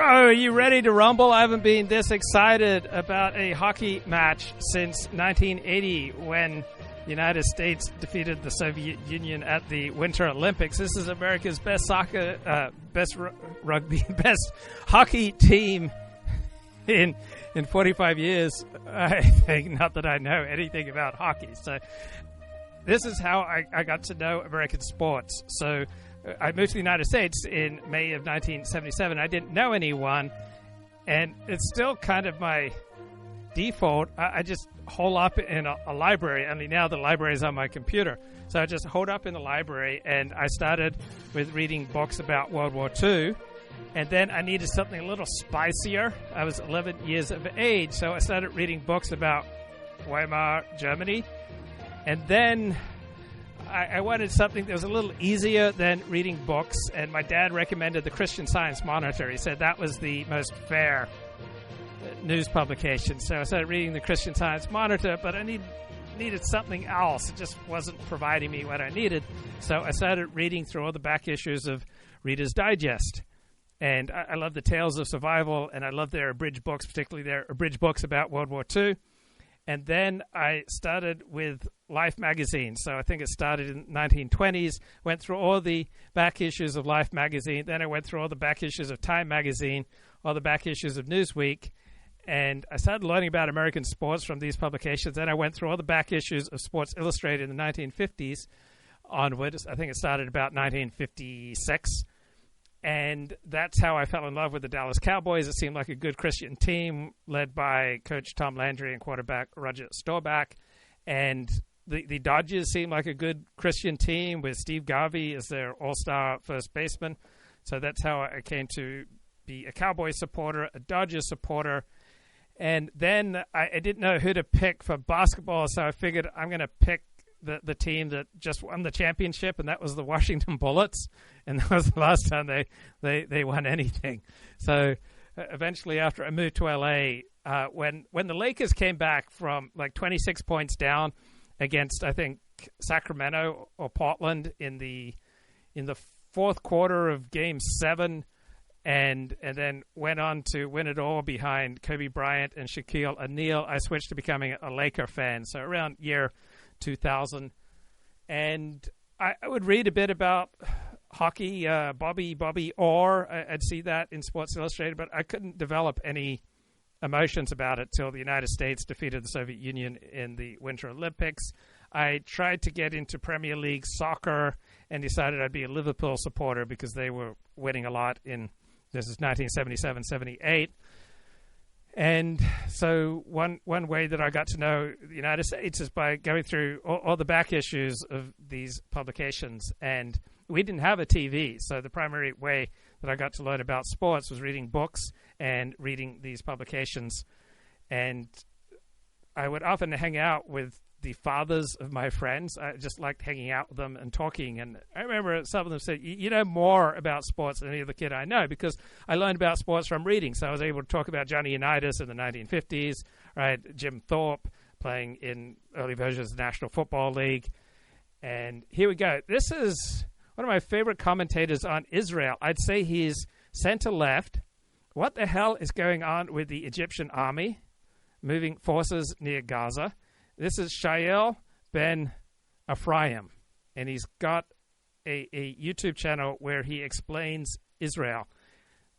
Bro, are you ready to rumble? I haven't been this excited about a hockey match since 1980 when the United States defeated the Soviet Union at the Winter Olympics. This is America's best best rugby, best hockey team in 45 years, I think. Not that I know anything about hockey. So this is how I got to know American sports. So I moved to the United States in May of 1977. I didn't know anyone, and it's still kind of my default. I just hole up in a library. I mean, now the library is on my computer. So I just hold up in the library, and I started with reading books about World War II, and then I needed something a little spicier. I was 11 years of age, so I started reading books about Weimar Germany, and then I wanted something that was a little easier than reading books, and my dad recommended the Christian Science Monitor. He said that was the most fair news publication. So I started reading the Christian Science Monitor, but I needed something else. It just wasn't providing me what I needed. So I started reading through all the back issues of Reader's Digest. And I love the Tales of Survival, and I love their abridged books, particularly their abridged books about World War II. And then I started with Life magazine. So I think it started in the 1920s, went through all the back issues of Life magazine. Then I went through all the back issues of Time magazine, all the back issues of Newsweek. And I started learning about American sports from these publications. Then I went through all the back issues of Sports Illustrated in the 1950s onwards. I think it started about 1956. And that's how I fell in love with the Dallas Cowboys. It seemed like a good Christian team led by Coach Tom Landry and quarterback Roger Staubach. And the Dodgers seemed like a good Christian team with Steve Garvey as their all-star first baseman. So that's how I came to be a Cowboys supporter, a Dodgers supporter. And then I didn't know who to pick for basketball, so I figured I'm going to pick the team that just won the championship, and that was the Washington Bullets, and that was the last time they won anything. So eventually, after I moved to LA, when the Lakers came back from like 26 points down against, I think, Sacramento or Portland in the fourth quarter of Game 7, and then went on to win it all behind Kobe Bryant and Shaquille O'Neal, I switched to becoming a Laker fan. So around year 2000, and I would read a bit about hockey, Bobby Orr. I'd see that in Sports Illustrated, but I couldn't develop any emotions about it till the United States defeated the Soviet Union in the Winter Olympics. I tried to get into Premier League soccer and decided I'd be a Liverpool supporter because they were winning a lot this is 1977-78. And so one way that I got to know the United States is by going through all the back issues of these publications. And we didn't have a TV, so the primary way that I got to learn about sports was reading books and reading these publications. And I would often hang out with the fathers of my friends. I just liked hanging out with them and talking. And I remember some of them said, you know more about sports than any other kid I know, because I learned about sports from reading. So I was able to talk about Johnny Unitas in the 1950s, right? Jim Thorpe playing in early versions of the National Football League. And here we go. This is one of my favorite commentators on Israel. I'd say he's center-left. What the hell is going on with the Egyptian army moving forces near Gaza? This is Shael Ben Ephraim, and he's got a YouTube channel where he explains Israel.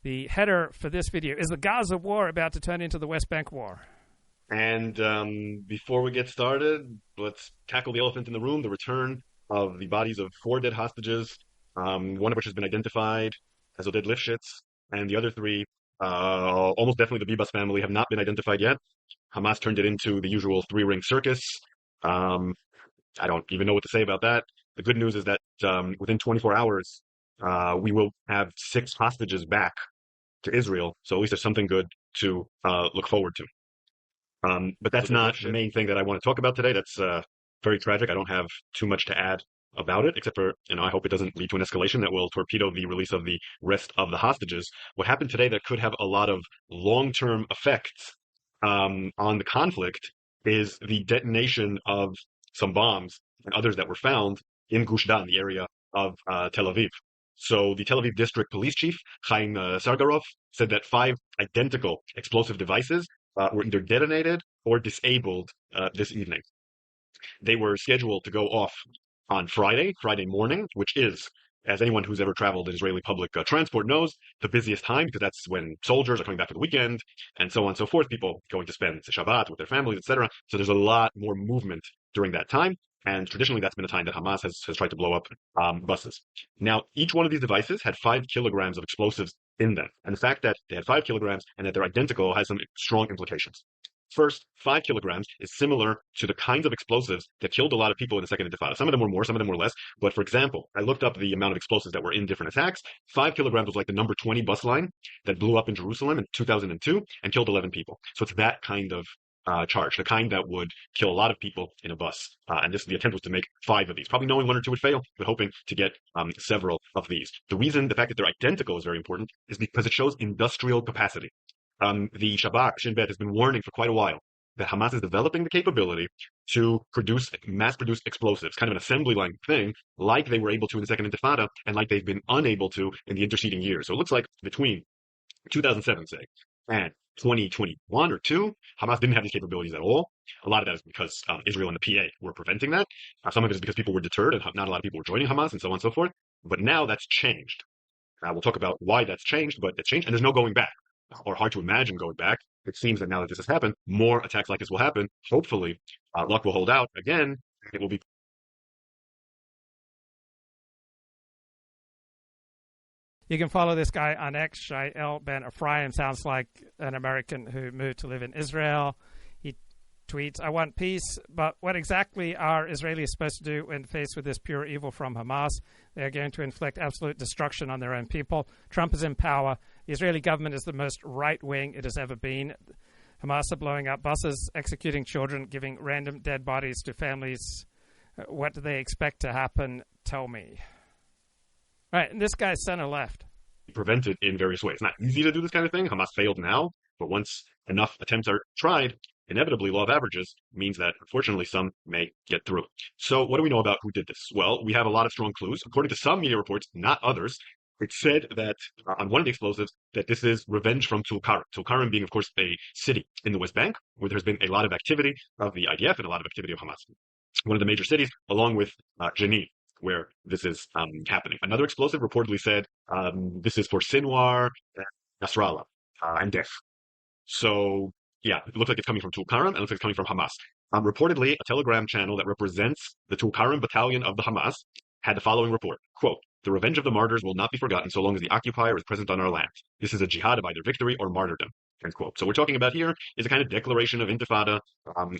The header for this video is the Gaza war about to turn into the West Bank war. And before we get started, let's tackle the elephant in the room, the return of the bodies of 4 dead hostages, one of which has been identified as Oded Lifshitz, and the other 3, almost definitely the Bibas family, have not been identified yet. Hamas turned it into the usual 3-ring circus. I don't even know what to say about that. The good news is that within 24 hours, we will have 6 hostages back to Israel. So at least there's something good to look forward to. But that's not the main thing that I want to talk about today. That's very tragic. I don't have too much to add about it, except for, I hope it doesn't lead to an escalation that will torpedo the release of the rest of the hostages. What happened today that could have a lot of long-term effects on the conflict is the detonation of some bombs and others that were found in Gush Dan, the area of Tel Aviv. So the Tel Aviv district police chief, Chaim Sargarov, said that 5 identical explosive devices were either detonated or disabled this evening. They were scheduled to go off on Friday morning, which is, as anyone who's ever traveled in Israeli public transport knows, the busiest time because that's when soldiers are coming back for the weekend and so on and so forth. People going to spend Shabbat with their families, etc. So there's a lot more movement during that time. And traditionally, that's been a time that Hamas has tried to blow up buses. Now, each one of these devices had 5 kilograms of explosives in them. And the fact that they had 5 kilograms and that they're identical has some strong implications. First, 5 kilograms is similar to the kinds of explosives that killed a lot of people in the Second Intifada. Some of them were more, some of them were less. But for example, I looked up the amount of explosives that were in different attacks. 5 kilograms was like the number 20 bus line that blew up in Jerusalem in 2002 and killed 11 people. So it's that kind of charge, the kind that would kill a lot of people in a bus. And the attempt was to make 5 of these, probably knowing 1 or 2 would fail, but hoping to get several of these. The fact that they're identical is very important is because it shows industrial capacity. The Shabak, Shin Bet, has been warning for quite a while that Hamas is developing the capability to mass-produce explosives, kind of an assembly line thing, like they were able to in the Second Intifada, and like they've been unable to in the interceding years. So it looks like between 2007, say, and 2021 or 2, Hamas didn't have these capabilities at all. A lot of that is because Israel and the PA were preventing that. Some of it is because people were deterred and not a lot of people were joining Hamas and so on and so forth. But now that's changed. We'll talk about why that's changed, but it's changed, and there's no going back, or hard to imagine going back. It seems that now that this has happened, more attacks like this will happen. Hopefully, luck will hold out again. It will be. You can follow this guy on X. Shael Ben Ephraim sounds like an American who moved to live in Israel. He tweets, "I want peace, but what exactly are Israelis supposed to do when faced with this pure evil from Hamas? They are going to inflict absolute destruction on their own people. Trump is in power. The Israeli government is the most right-wing it has ever been. Hamas are blowing up buses, executing children, giving random dead bodies to families. What do they expect to happen? Tell me." Right, and this guy's center-left. Prevented in various ways. It's not easy to do this kind of thing. Hamas failed now, but once enough attempts are tried, inevitably, law of averages means that, unfortunately, some may get through. So what do we know about who did this? Well, we have a lot of strong clues. According to some media reports, not others, it said that on one of the explosives that this is revenge from Tulkarm. Tulkarm being, of course, a city in the West Bank where there's been a lot of activity of the IDF and a lot of activity of Hamas. One of the major cities, along with Jenin, where this is happening. Another explosive reportedly said this is for Sinwar, Nasrallah, and Def. So, yeah, it looks like it's coming from Tulkarm, and it looks like it's coming from Hamas. Reportedly, a Telegram channel that represents the Tulkarm battalion of the Hamas had the following report, quote, "The revenge of the martyrs will not be forgotten so long as the occupier is present on our land. This is a jihad of either victory or martyrdom," end quote. So what we're talking about here is a kind of declaration of intifada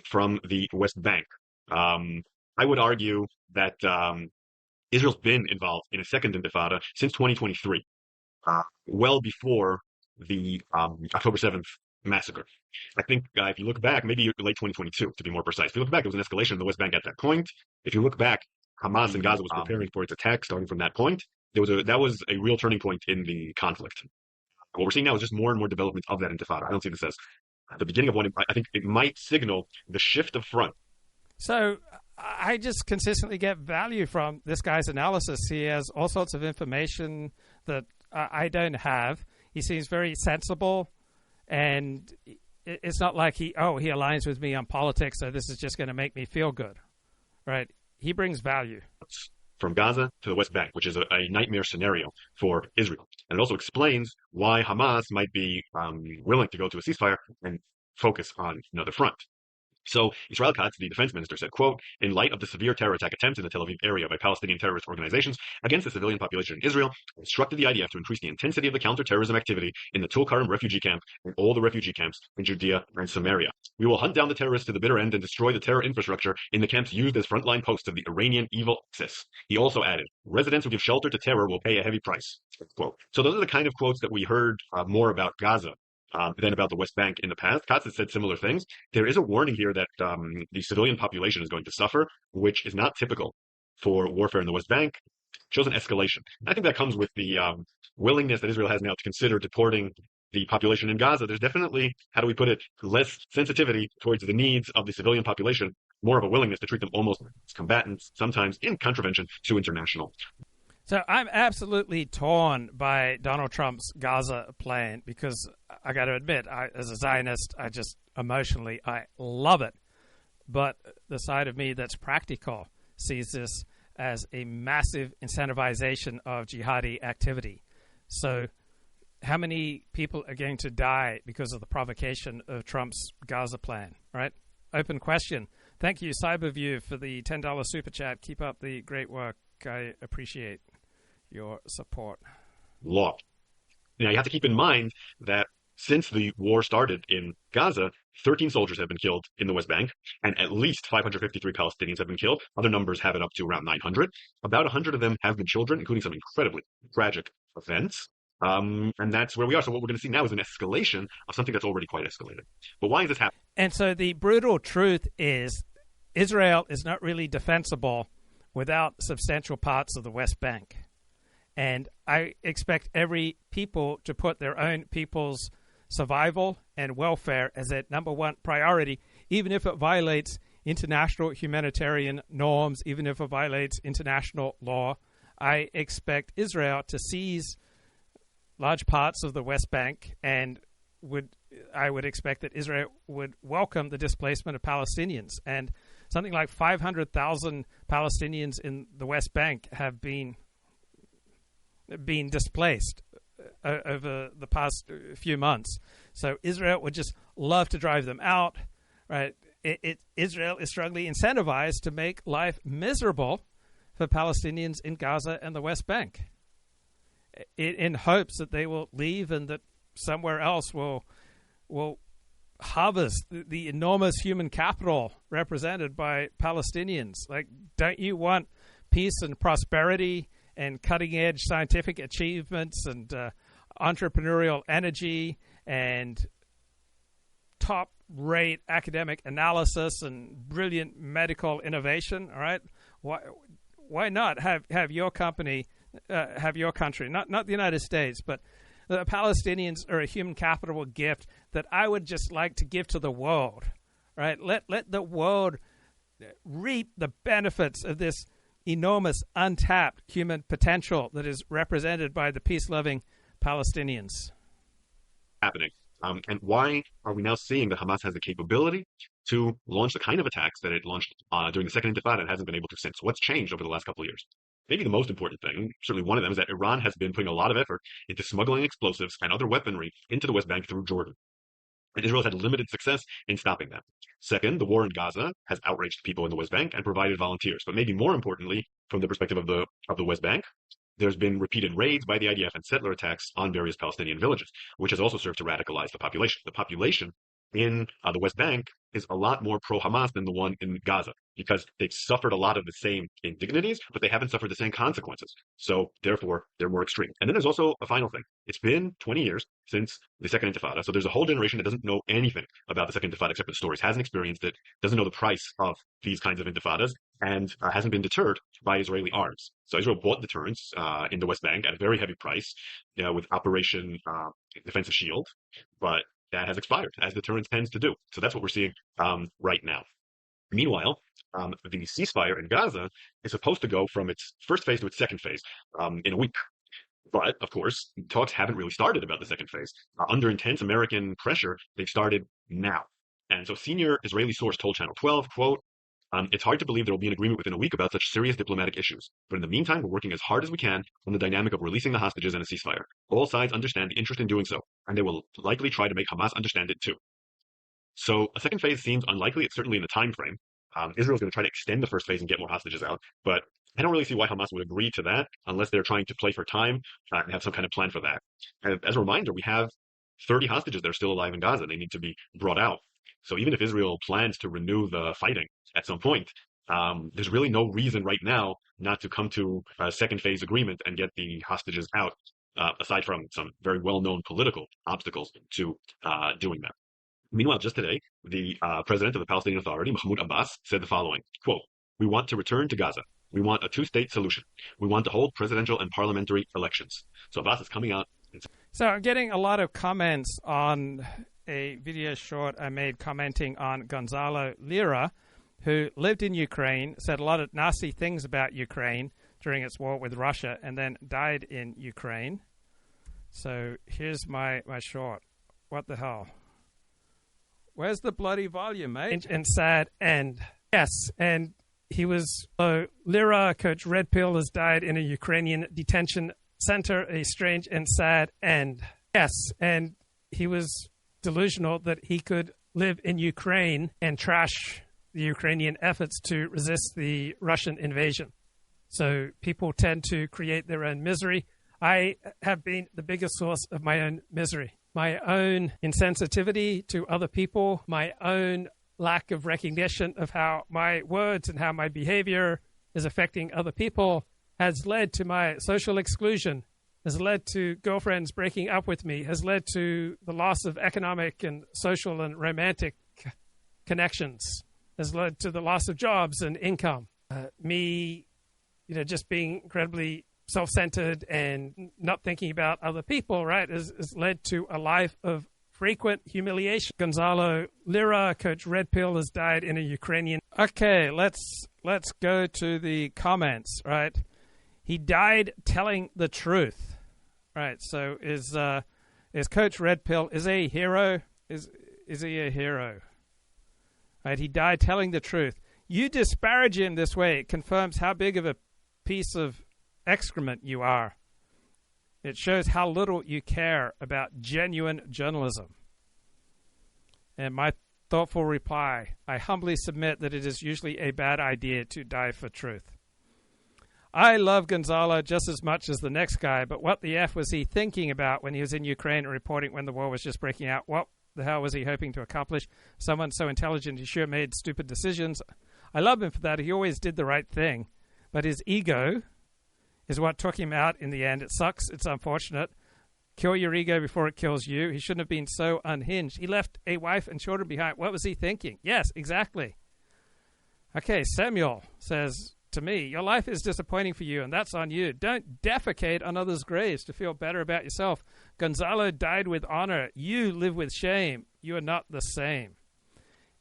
from the West Bank. I would argue that Israel's been involved in a second intifada since 2023, well before the October 7th massacre. I think if you look back, maybe late 2022 to be more precise. If you look back, there was an escalation in the West Bank at that point. If you look back, Hamas and Gaza was preparing for its attack starting from that point. That was a real turning point in the conflict. What we're seeing now is just more and more development of that intifada. I don't see this as the beginning of one. I think it might signal the shift of front. So I just consistently get value from this guy's analysis. He has all sorts of information that I don't have. He seems very sensible, and it's not like he aligns with me on politics, so this is just going to make me feel good, right? He brings value. From Gaza to the West Bank, which is a nightmare scenario for Israel. And it also explains why Hamas might be willing to go to a ceasefire and focus on another front. So Israel Katz, the defense minister, said, quote, "In light of the severe terror attack attempts in the Tel Aviv area by Palestinian terrorist organizations against the civilian population in Israel, I instructed the IDF to increase the intensity of the counterterrorism activity in the Tulkarm refugee camp and all the refugee camps in Judea and Samaria. We will hunt down the terrorists to the bitter end and destroy the terror infrastructure in the camps used as frontline posts of the Iranian evil axis." He also added, "Residents who give shelter to terror will pay a heavy price." Quote. So those are the kind of quotes that we heard more about Gaza than about the West Bank in the past. Katz has said similar things. There is a warning here that the civilian population is going to suffer, which is not typical for warfare in the West Bank. It shows an escalation. I think that comes with the willingness that Israel has now to consider deporting the population in Gaza. There's definitely, how do we put it, less sensitivity towards the needs of the civilian population, more of a willingness to treat them almost as combatants, sometimes in contravention to international. So I'm absolutely torn by Donald Trump's Gaza plan because I got to admit, as a Zionist, I just emotionally, I love it. But the side of me that's practical sees this as a massive incentivization of jihadi activity. So how many people are going to die because of the provocation of Trump's Gaza plan, right? Open question. Thank you, Cyberview, for the $10 super chat. Keep up the great work. I appreciate your support. Law. Now, you have to keep in mind that since the war started in Gaza, 13 soldiers have been killed in the West Bank, and at least 553 Palestinians have been killed. Other numbers have it up to around 900. About 100 of them have been children, including some incredibly tragic events. And that's where we are. So what we're going to see now is an escalation of something that's already quite escalated. But why is this happening? And so the brutal truth is Israel is not really defensible without substantial parts of the West Bank. And I expect every people to put their own people's survival and welfare as their number one priority, even if it violates international humanitarian norms, even if it violates international law. I expect Israel to seize large parts of the West Bank, and I would expect that Israel would welcome the displacement of Palestinians. And something like 500,000 Palestinians in the West Bank have been displaced over the past few months. So Israel would just love to drive them out, right? Israel is strongly incentivized to make life miserable for Palestinians in Gaza and the West Bank, in hopes that they will leave and that somewhere else will harvest the enormous human capital represented by Palestinians. Like, don't you want peace and prosperity and cutting-edge scientific achievements and entrepreneurial energy and top-rate academic analysis and brilliant medical innovation? All right, why not have your company, have your country, not the United States, but the Palestinians are a human capital gift that I would just like to give to the world. Right? Let the world reap the benefits of this enormous, untapped human potential that is represented by the peace-loving Palestinians. Happening. And why are we now seeing that Hamas has the capability to launch the kind of attacks that it launched during the Second Intifada and hasn't been able to since? What's changed over the last couple of years? Maybe the most important thing, certainly one of them, is that Iran has been putting a lot of effort into smuggling explosives and other weaponry into the West Bank through Jordan. And Israel has had limited success in stopping that. Second, the war in Gaza has outraged people in the West Bank and provided volunteers. But maybe more importantly, from the perspective of the West Bank, there's been repeated raids by the IDF and settler attacks on various Palestinian villages, which has also served to radicalize the population. The population in the West Bank is a lot more pro-Hamas than the one in Gaza, because they've suffered a lot of the same indignities, but they haven't suffered the same consequences. So therefore, they're more extreme. And then there's also a final thing. It's been 20 years since the Second Intifada. So there's a whole generation that doesn't know anything about the Second Intifada except for the stories, hasn't experienced it, doesn't know the price of these kinds of intifadas, and hasn't been deterred by Israeli arms. So Israel bought deterrence in the West Bank at a very heavy price, with Operation Defensive Shield, but that has expired, as deterrence tends to do. So that's what we're seeing right now. Meanwhile, the ceasefire in Gaza is supposed to go from its first phase to its second phase in a week. But, of course, talks haven't really started about the second phase. Under intense American pressure, they've started now. And so senior Israeli source told Channel 12, quote, it's hard to believe there will be an agreement within a week about such serious diplomatic issues. But in the meantime, we're working as hard as we can on the dynamic of releasing the hostages and a ceasefire. All sides understand the interest in doing so, and they will likely try to make Hamas understand it too. So a second phase seems unlikely. It's certainly in the time frame. Israel's going to try to extend the first phase and get more hostages out. But I don't really see why Hamas would agree to that unless they're trying to play for time and have some kind of plan for that. And as a reminder, we have 30 hostages that are still alive in Gaza. They need to be brought out. So even if Israel plans to renew the fighting at some point, there's really no reason right now not to come to a second phase agreement and get the hostages out, aside from some very well-known political obstacles to doing that. Meanwhile, just today, the president of the Palestinian Authority, Mahmoud Abbas, said the following, quote, "We want to return to Gaza. We want a two-state solution. We want to hold presidential and parliamentary elections." So Abbas is coming out. So I'm getting a lot of comments on a video short I made commenting on Gonzalo Lira, who lived in Ukraine, said a lot of nasty things about Ukraine, during its war with Russia and then died in Ukraine. So here's my short. What the hell? Where's the bloody volume, mate? And sad end. Yes, and he was Lira, Coach Red Pill, has died in a Ukrainian detention center. A strange and sad end. Yes, and he was delusional that he could live in Ukraine and trash the Ukrainian efforts to resist the Russian invasion. So people tend to create their own misery. I have been the biggest source of my own misery, my own insensitivity to other people, my own lack of recognition of how my words and how my behavior is affecting other people has led to my social exclusion, has led to girlfriends breaking up with me, has led to the loss of economic and social and romantic connections, has led to the loss of jobs and income. Me, just being incredibly self-centered and not thinking about other people, right, has led to a life of frequent humiliation. Gonzalo Lira, Coach Red Pill, has died in a Ukrainian. Okay, let's go to the comments, right? He died telling the truth, right? So is Coach Red Pill is he a hero? Is he a hero? Right? He died telling the truth. You disparage him this way. It confirms how big of a piece of excrement you are. It shows how little you care about genuine journalism. And my thoughtful reply, I humbly submit that it is usually a bad idea to die for truth. I love Gonzalo just as much as the next guy, but what the F was he thinking about when he was in Ukraine and reporting when the war was just breaking out? What the hell was he hoping to accomplish? Someone so intelligent he sure made stupid decisions. I love him for that. He always did the right thing. But his ego is what took him out in the end. It sucks. It's unfortunate. Kill your ego before it kills you. He shouldn't have been so unhinged. He left a wife and children behind. What was he thinking? Yes, exactly. Okay, Samuel says to me, your life is disappointing for you, and that's on you. Don't defecate on others' graves to feel better about yourself. Gonzalo died with honor. You live with shame. You are not the same.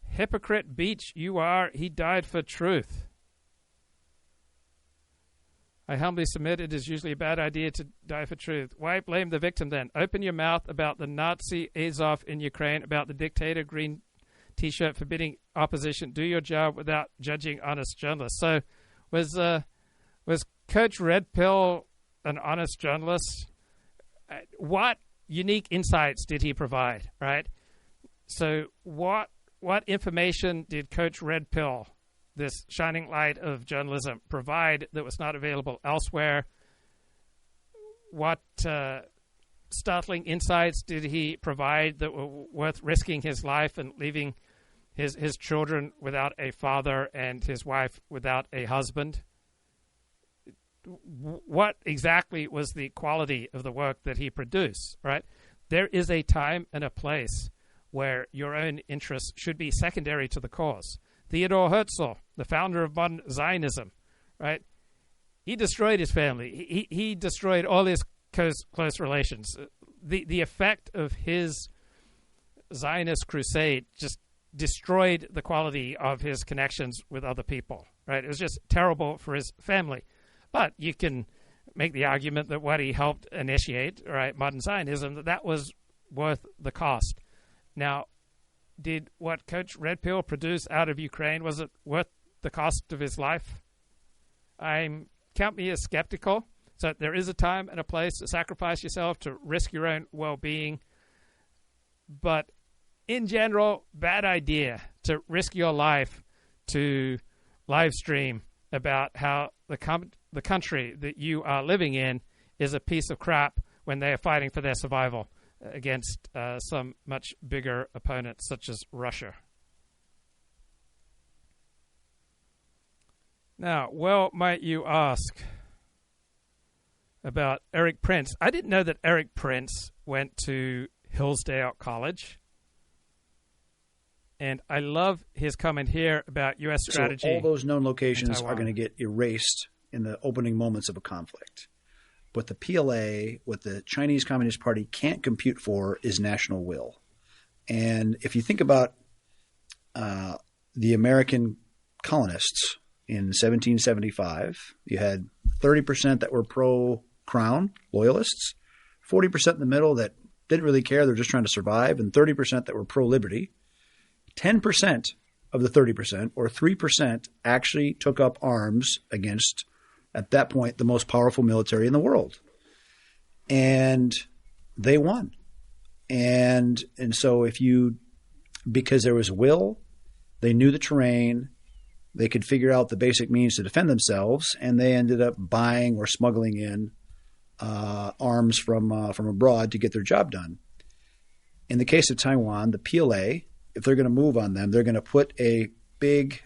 Hypocrite beach you are. He died for truth. I humbly submit it is usually a bad idea to die for truth. Why blame the victim then? Open your mouth about the Nazi Azov in Ukraine, about the dictator green T-shirt forbidding opposition. Do your job without judging honest journalists. So was Coach Red Pill an honest journalist? What unique insights did he provide, right? So what information did Coach Red Pill, this shining light of journalism, provide that was not available elsewhere? What startling insights did he provide that were worth risking his life and leaving his children without a father and his wife without a husband? What exactly was the quality of the work that he produced, right? There is a time and a place where your own interests should be secondary to the cause. Theodor Herzl, the founder of modern Zionism, right? He destroyed his family. He destroyed all his close relations. The effect of his Zionist crusade just destroyed the quality of his connections with other people, right? It was just terrible for his family. But you can make the argument that what he helped initiate, right, modern Zionism, that was worth the cost. Now, did what Coach Red Pill produced out of Ukraine, was it worth the cost of his life? Count me as skeptical. So there is a time and a place to sacrifice yourself, to risk your own well-being. But in general, bad idea to risk your life to live stream about how the country that you are living in is a piece of crap when they are fighting for their survival against some much bigger opponents such as Russia. Now, well, might you ask about Eric Prince? I didn't know that Eric Prince went to Hillsdale College. And I love his comment here about U.S. strategy. So all those known locations are going to get erased in the opening moments of a conflict. What the PLA, what the Chinese Communist Party can't compute for is national will. And if you think about the American colonists in 1775. You had 30% that were pro-crown loyalists, 40% in the middle that didn't really care, they're just trying to survive, and 30% that were pro-liberty. 10% of the 30%, or 3%, actually took up arms against, at that point, the most powerful military in the world. And they won. And so because there was will, they knew the terrain, they could figure out the basic means to defend themselves, and they ended up buying or smuggling in arms from abroad to get their job done. In the case of Taiwan, the PLA, if they're going to move on them, they're going to put a big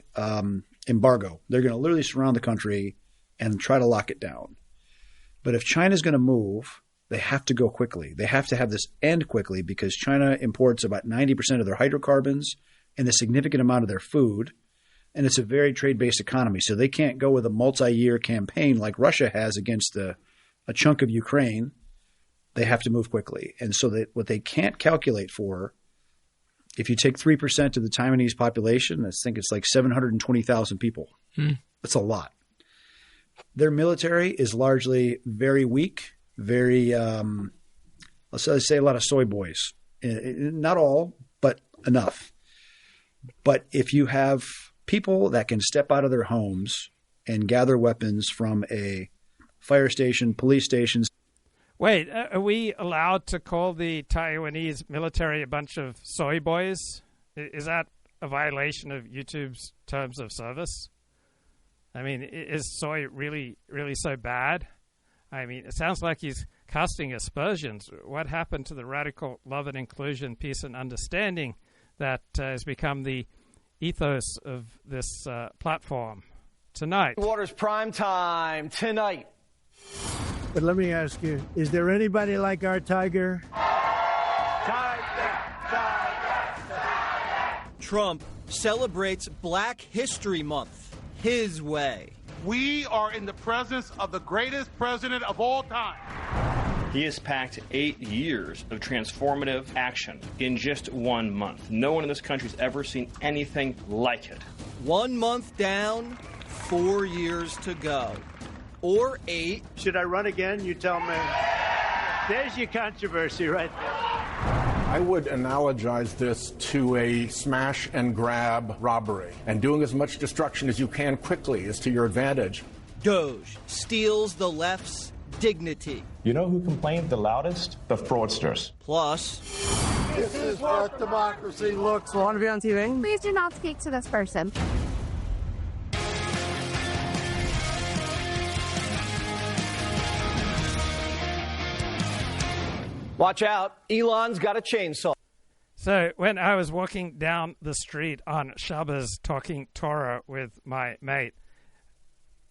embargo. They're going to literally surround the country and try to lock it down. But if China's going to move, they have to go quickly. They have to have this end quickly because China imports about 90% of their hydrocarbons and a significant amount of their food. And it's a very trade-based economy. So they can't go with a multi-year campaign like Russia has against a chunk of Ukraine. They have to move quickly. And so what they can't calculate for, if you take 3% of the Taiwanese population, I think it's like 720,000 people. That's a lot. Their military is largely very weak, very, let's say a lot of soy boys. Not all, but enough. But if you have people that can step out of their homes and gather weapons from a fire station, police stations. Wait, are we allowed to call the Taiwanese military a bunch of soy boys? Is that a violation of YouTube's terms of service? I mean, is soy really, really so bad? I mean, it sounds like he's casting aspersions. What happened to the radical love and inclusion, peace and understanding that has become the ethos of this platform tonight? Waters prime time tonight. But let me ask you, is there anybody like our tiger? Trump celebrates Black History Month his way. We are in the presence of the greatest president of all time. He has packed 8 years of transformative action in just 1 month. No one in this country has ever seen anything like it. 1 month down, 4 years to go. Or 8. Should I run again? You tell me. There's your controversy right there. I would analogize this to a smash and grab robbery. And doing as much destruction as you can quickly is to your advantage. Doge steals the left's dignity. You know who complained the loudest? The fraudsters. Plus, this is what democracy looks like. Want to be on TV? Please do not speak to this person. Watch out, Elon's got a chainsaw. So when I was walking down the street on Shabbos talking Torah with my mate,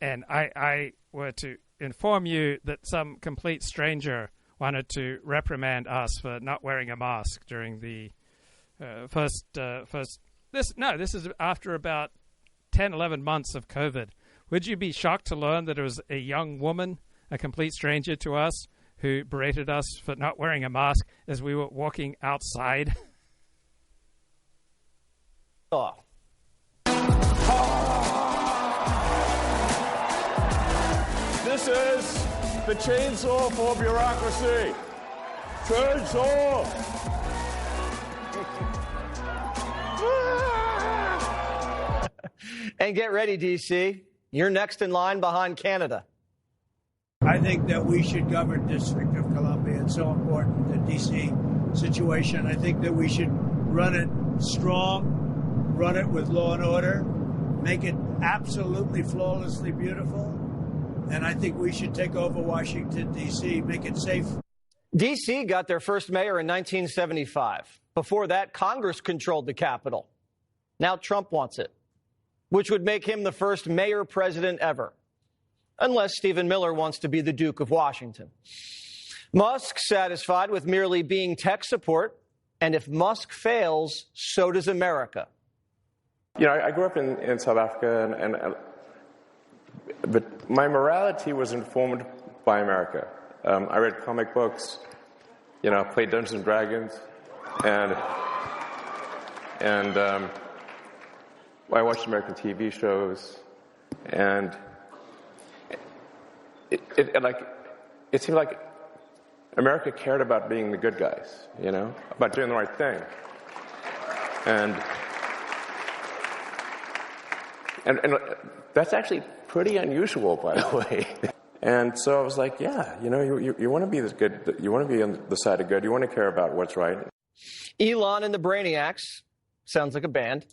and I were to inform you that some complete stranger wanted to reprimand us for not wearing a mask during the this is after about 10, 11 months of COVID. Would you be shocked to learn that it was a young woman, a complete stranger to us, who berated us for not wearing a mask as we were walking outside? This is the chainsaw for bureaucracy. Chainsaw! And get ready, D.C. You're next in line behind Canada. I think that we should govern District of Columbia. It's so important, the D.C. situation. I think that we should run it strong, run it with law and order, make it absolutely flawlessly beautiful. And I think we should take over Washington, D.C., make it safe. D.C. got their first mayor in 1975. Before that, Congress controlled the Capitol. Now Trump wants it, which would make him the first mayor-president ever. Unless Stephen Miller wants to be the Duke of Washington. Musk satisfied with merely being tech support, and if Musk fails, so does America. You know, I grew up in South Africa, but my morality was informed by America. I read comic books, you know, played Dungeons and Dragons, and I watched American TV shows. And it seemed like America cared about being the good guys, about doing the right thing. And that's actually pretty unusual, by the way. And so I was like, yeah, you want to be this good, you want to be on the side of good, you want to care about what's right. Elon and the Brainiacs, sounds like a band,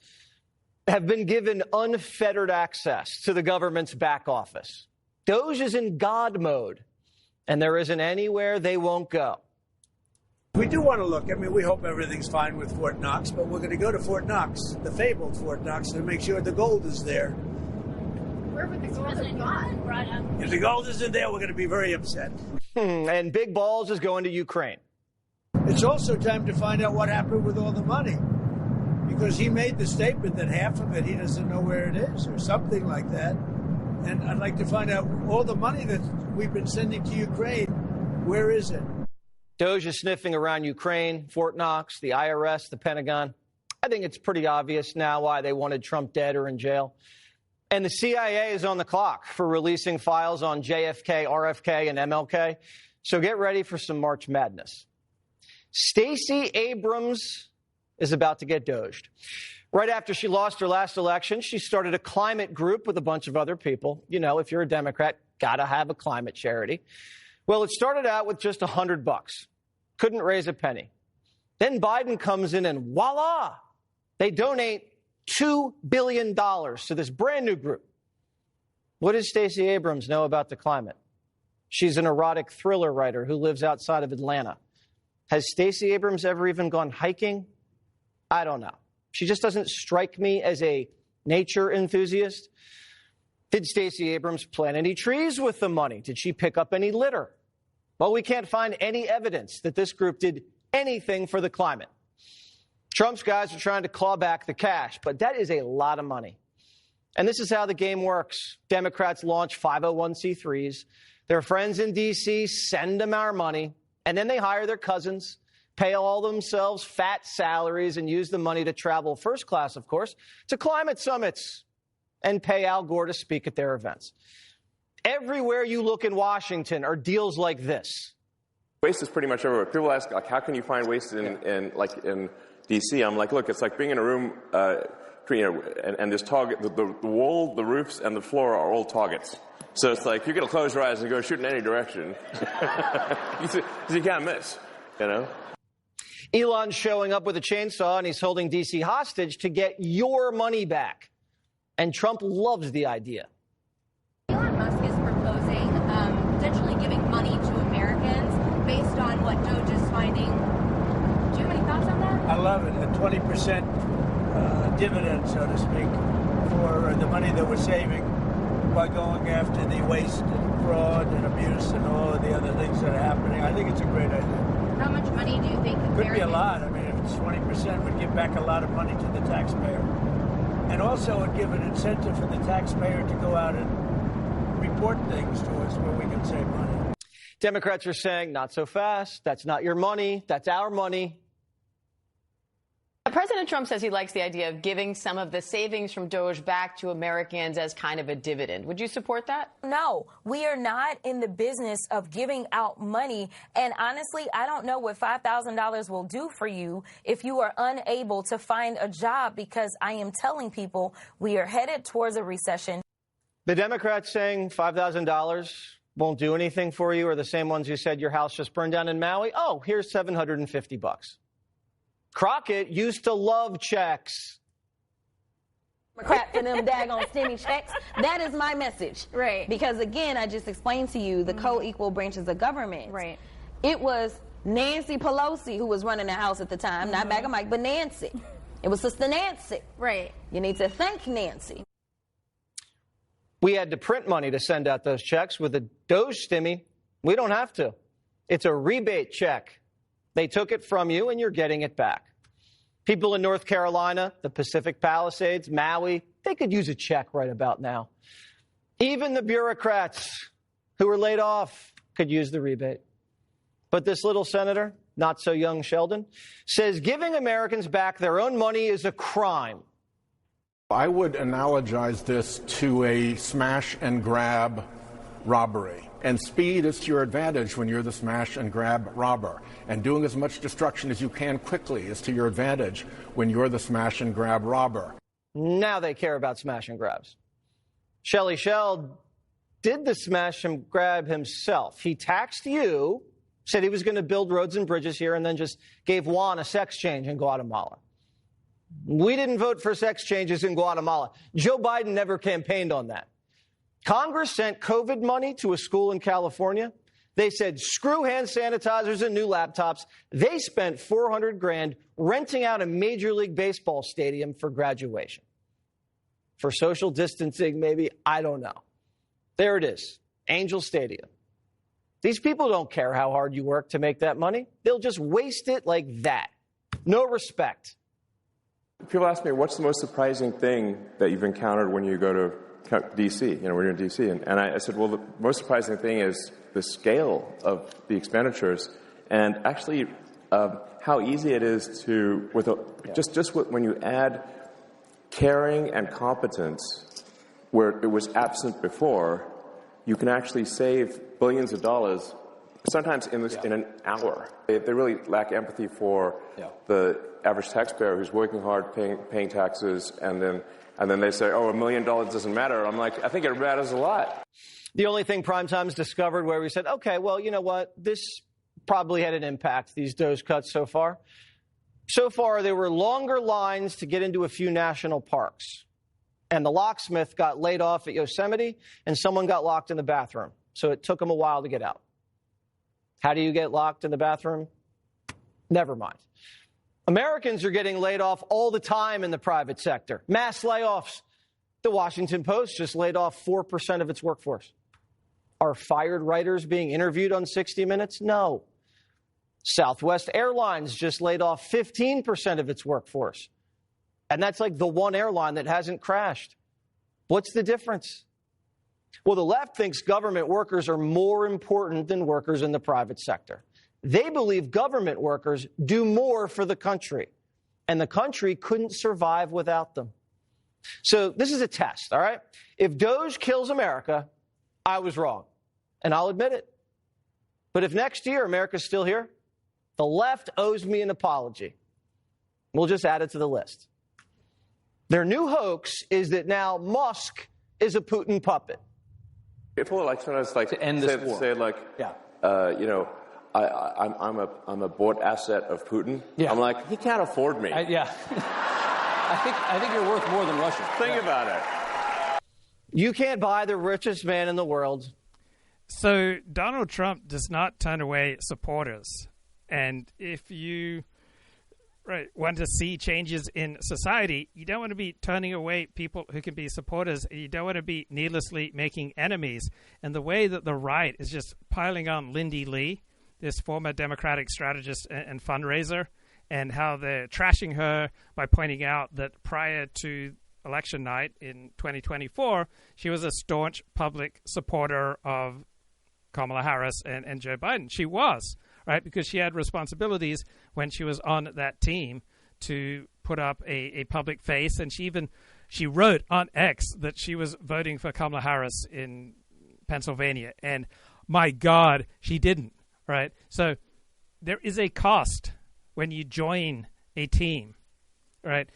have been given unfettered access to the government's back office. Doge is in God mode, and there isn't anywhere they won't go. We do want to look. We hope everything's fine with Fort Knox, but we're going to go to Fort Knox, the fabled Fort Knox, to make sure the gold is there. Where would the gold have gone? If the gold isn't there, we're going to be very upset. And Big Balls is going to Ukraine. It's also time to find out what happened with all the money, because he made the statement that half of it he doesn't know where it is or something like that. And I'd like to find out all the money that we've been sending to Ukraine, where is it? Doge is sniffing around Ukraine, Fort Knox, the IRS, the Pentagon. I think it's pretty obvious now why they wanted Trump dead or in jail. And the CIA is on the clock for releasing files on JFK, RFK, and MLK. So get ready for some March Madness. Stacey Abrams is about to get doged. Right after she lost her last election, she started a climate group with a bunch of other people. If you're a Democrat, gotta have a climate charity. Well, it started out with just $100. Couldn't raise a penny. Then Biden comes in and voila, they donate $2 billion to this brand new group. What does Stacey Abrams know about the climate? She's an erotic thriller writer who lives outside of Atlanta. Has Stacey Abrams ever even gone hiking? I don't know. She just doesn't strike me as a nature enthusiast. Did Stacey Abrams plant any trees with the money? Did she pick up any litter? Well, we can't find any evidence that this group did anything for the climate. Trump's guys are trying to claw back the cash, but that is a lot of money. And this is how the game works. Democrats launch 501c3s. Their friends in D.C. send them our money, and then they hire their cousins, pay all themselves fat salaries, and use the money to travel first class, of course, to climate summits and pay Al Gore to speak at their events. Everywhere you look in Washington are deals like this. Waste is pretty much everywhere. People ask, how can you find waste in D.C.? I'm like, look, it's like being in a room, and this target, the wall, the roofs, and the floor are all targets. So it's like you're going to close your eyes and go shoot in any direction. You can't miss, Elon's showing up with a chainsaw, and he's holding D.C. hostage to get your money back. And Trump loves the idea. Elon Musk is proposing potentially giving money to Americans based on what Doge is finding. Do you have any thoughts on that? I love it. A 20% dividend, so to speak, for the money that we're saving by going after the waste and fraud and abuse and all of the other things that are happening. I think it's a great idea. How much money do you think Americans... Could be a lot. If it's 20%, would give back a lot of money to the taxpayer. And also would give an incentive for the taxpayer to go out and report things to us where we can save money. Democrats are saying, not so fast. That's not your money. That's our money. President Trump says he likes the idea of giving some of the savings from Doge back to Americans as kind of a dividend. Would you support that? No, we are not in the business of giving out money. And honestly, I don't know what $5,000 will do for you if you are unable to find a job, because I am telling people we are headed towards a recession. The Democrats saying $5,000 won't do anything for you are the same ones who said your house just burned down in Maui. Oh, here's $750. Crockett used to love checks. Crap for them daggone stimmy checks. That is my message. Right. Because, again, I just explained to you the co-equal branches of government. Right. It was Nancy Pelosi who was running the House at the time, not Bag of Mike, but Nancy. It was Sister Nancy. Right. You need to thank Nancy. We had to print money to send out those checks. With the Doge stimmy, we don't have to. It's a rebate check. They took it from you, and you're getting it back. People in North Carolina, the Pacific Palisades, Maui, they could use a check right about now. Even the bureaucrats who were laid off could use the rebate. But this little senator, not so young Sheldon, says giving Americans back their own money is a crime. I would analogize this to a smash and grab robbery. And speed is to your advantage when you're the smash and grab robber. And doing as much destruction as you can quickly is to your advantage when you're the smash and grab robber. Now they care about smash and grabs. Shelley Shell did the smash and grab himself. He taxed you, said he was going to build roads and bridges here, and then just gave Juan a sex change in Guatemala. We didn't vote for sex changes in Guatemala. Joe Biden never campaigned on that. Congress sent COVID money to a school in California. They said, screw hand sanitizers and new laptops. They spent $400,000 renting out a Major League Baseball stadium for graduation. For social distancing, maybe, I don't know. There it is, Angel Stadium. These people don't care how hard you work to make that money. They'll just waste it like that. No respect. People ask me, what's the most surprising thing that you've encountered when you go to D.C., when you're in D.C.? And I said, well, the most surprising thing is the scale of the expenditures and actually how easy it is to, when you add caring and competence where it was absent before, you can actually save billions of dollars, sometimes in an hour. They really lack empathy for the average taxpayer who's working hard, paying taxes, and then they say, oh, $1 million doesn't matter. I'm like, I think it matters a lot. The only thing Primetime's discovered where we said, okay, well, you know what? This probably had an impact, these DOGE cuts so far. So far, there were longer lines to get into a few national parks. And the locksmith got laid off at Yosemite, and someone got locked in the bathroom. So it took them a while to get out. How do you get locked in the bathroom? Never mind. Americans are getting laid off all the time in the private sector. Mass layoffs. The Washington Post just laid off 4% of its workforce. Are fired writers being interviewed on 60 Minutes? No. Southwest Airlines just laid off 15% of its workforce. And that's like the one airline that hasn't crashed. What's the difference? Well, the left thinks government workers are more important than workers in the private sector. They believe government workers do more for the country, and the country couldn't survive without them. So this is a test, all right? If DOGE kills America, I was wrong, and I'll admit it. But if next year America's still here, the left owes me an apology. We'll just add it to the list. Their new hoax is that now Musk is a Putin puppet. People like sometimes like to end this war. Say like, I'm a bought asset of Putin. Yeah. I'm like, he can't afford me. I think you're worth more than Russia. Think about it. You can't buy the richest man in the world. So Donald Trump does not turn away supporters. And if you want to see changes in society, you don't want to be turning away people who can be supporters. You don't want to be needlessly making enemies. And the way that the right is just piling on Lindy Lee, this former Democratic strategist and fundraiser, and how they're trashing her by pointing out that prior to election night in 2024, she was a staunch public supporter of Kamala Harris and Joe Biden. She was, right, because she had responsibilities when she was on that team to put up a public face, and she wrote on X that she was voting for Kamala Harris in Pennsylvania, and my God, she didn't, right? So there is a cost when you join a team, right?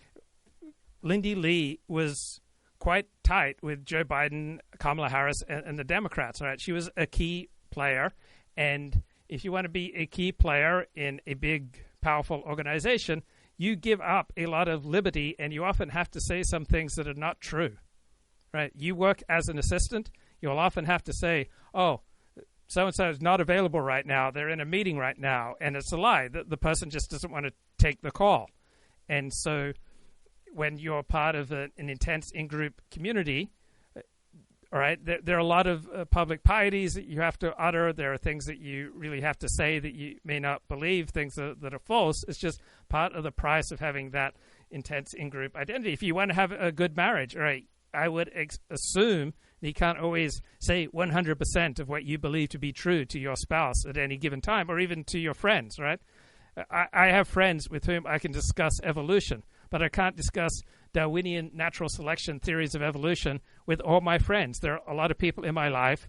Lindy Lee was quite tight with Joe Biden, Kamala Harris, and the Democrats, right? She was a key player, and if you want to be a key player in a big, powerful organization, you give up a lot of liberty, and you often have to say some things that are not true, right? You work as an assistant, you'll often have to say, oh, so-and-so is not available right now, they're in a meeting right now, and it's a lie. The person just doesn't want to take the call. And so when you're part of an intense in-group community, all right, there are a lot of public pieties that you have to utter. There are things that you really have to say that you may not believe, things that are false. It's just part of the price of having that intense in-group identity. If you want to have a good marriage, all right, I would assume that you can't always say 100% of what you believe to be true to your spouse at any given time, or even to your friends, right? I have friends with whom I can discuss evolution, but I can't discuss Darwinian natural selection theories of evolution with all my friends. There are a lot of people in my life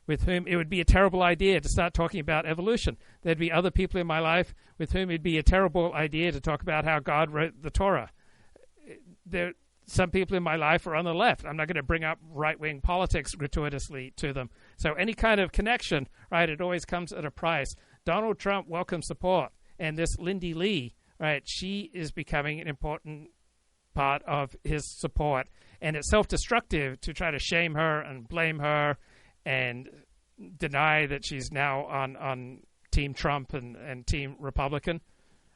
with whom it would be a terrible idea to start talking about evolution. There'd be other people in my life with whom it'd be a terrible idea to talk about how God wrote the Torah. Some people in my life are on the left. I'm not going to bring up right-wing politics gratuitously to them. So any kind of connection, right, it always comes at a price. Donald Trump welcomes support. And this Lindy Lee, right, she is becoming an important part of his support. And it's self-destructive to try to shame her and blame her and deny that she's now on Team Trump and Team Republican.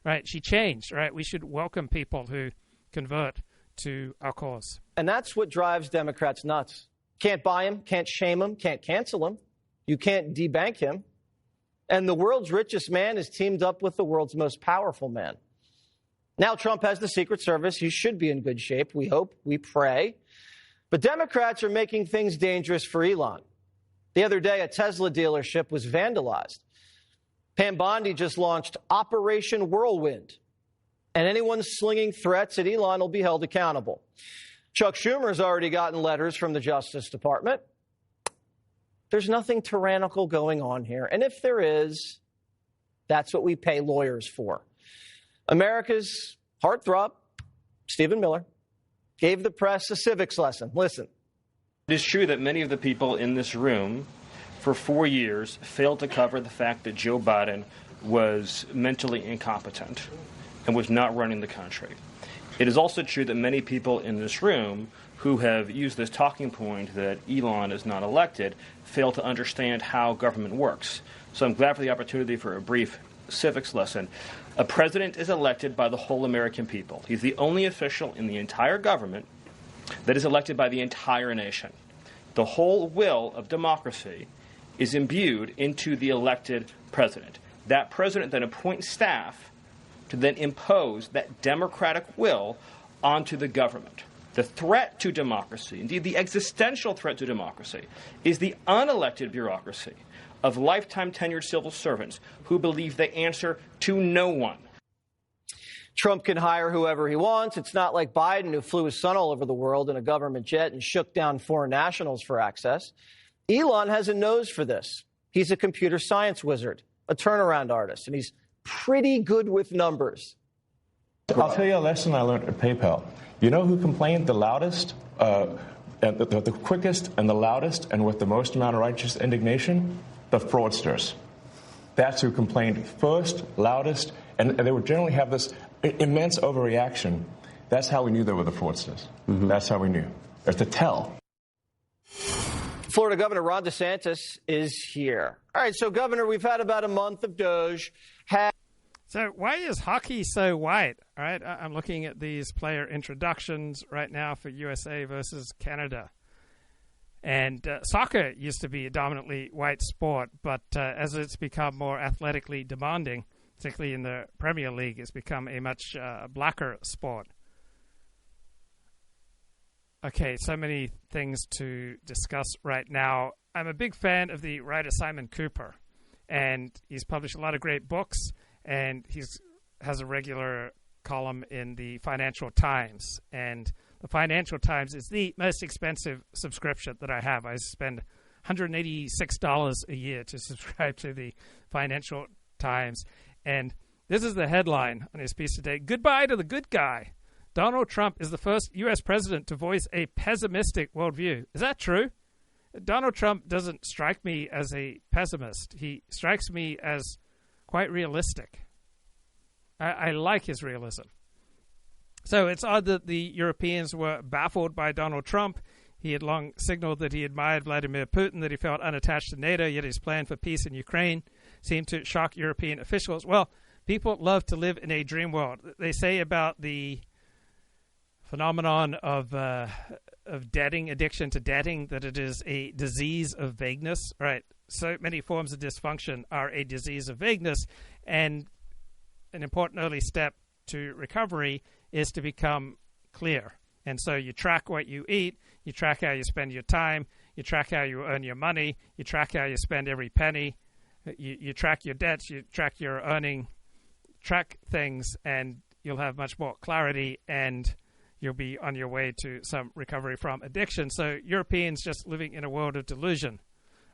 Right, she changed, right? We should welcome people who convert to our cause. And that's what drives Democrats nuts. Can't buy him, can't shame him, can't cancel him. You can't debank him. And the world's richest man is teamed up with the world's most powerful man. Now Trump has the Secret Service. He should be in good shape. We hope, we pray. But Democrats are making things dangerous for Elon. The other day, a Tesla dealership was vandalized. Pam Bondi just launched Operation Whirlwind. And anyone slinging threats at Elon will be held accountable. Chuck Schumer's already gotten letters from the Justice Department. There's nothing tyrannical going on here. And if there is, that's what we pay lawyers for. America's heartthrob, Stephen Miller, gave the press a civics lesson. Listen. It is true that many of the people in this room for 4 years failed to cover the fact that Joe Biden was mentally incompetent and was not running the country. It is also true that many people in this room who have used this talking point that Elon is not elected fail to understand how government works. So I'm glad for the opportunity for a brief civics lesson. A president is elected by the whole American people. He's the only official in the entire government that is elected by the entire nation. The whole will of democracy is imbued into the elected president. That president then appoints staff to then impose that democratic will onto the government. The threat to democracy, indeed the existential threat to democracy, is the unelected bureaucracy of lifetime tenured civil servants who believe they answer to no one. Trump can hire whoever he wants. It's not like Biden, who flew his son all over the world in a government jet and shook down foreign nationals for access. Elon has a nose for this. He's a computer science wizard, a turnaround artist, and he's pretty good with numbers. I'll tell you a lesson I learned at PayPal. You know who complained the loudest, and the quickest and the loudest and with the most amount of righteous indignation? The fraudsters. That's who complained first, loudest, and they would generally have this immense overreaction. That's how we knew they were the fraudsters. Mm-hmm. That's how we knew. There's to tell. Florida Governor Ron DeSantis is here. All right, so, Governor, we've had about a month of Doge. So why is hockey so white? All right, I'm looking at these player introductions right now for USA versus Canada. And soccer used to be a dominantly white sport, but as it's become more athletically demanding, particularly in the Premier League, it's become a much blacker sport. Okay, so many things to discuss right now. I'm a big fan of the writer Simon Cooper, and he's published a lot of great books, and he has a regular column in the Financial Times. And the Financial Times is the most expensive subscription that I have. I spend $186 a year to subscribe to the Financial Times. And this is the headline on his piece today. Goodbye to the good guy. Donald Trump is the first U.S. president to voice a pessimistic worldview. Is that true? Donald Trump doesn't strike me as a pessimist. He strikes me as quite realistic. I like his realism. So it's odd that the Europeans were baffled by Donald Trump. He had long signaled that he admired Vladimir Putin, that he felt unattached to NATO, yet his plan for peace in Ukraine seemed to shock European officials. Well, people love to live in a dream world. They say about the phenomenon of debting, addiction to debting, that it is a disease of vagueness. Right. So many forms of dysfunction are a disease of vagueness, and an important early step to recovery is to become clear. And so you track what you eat, you track how you spend your time, you track how you earn your money, you track how you spend every penny, you track your debts, you track your earning, track things, and you'll have much more clarity, and you'll be on your way to some recovery from addiction. So Europeans just living in a world of delusion,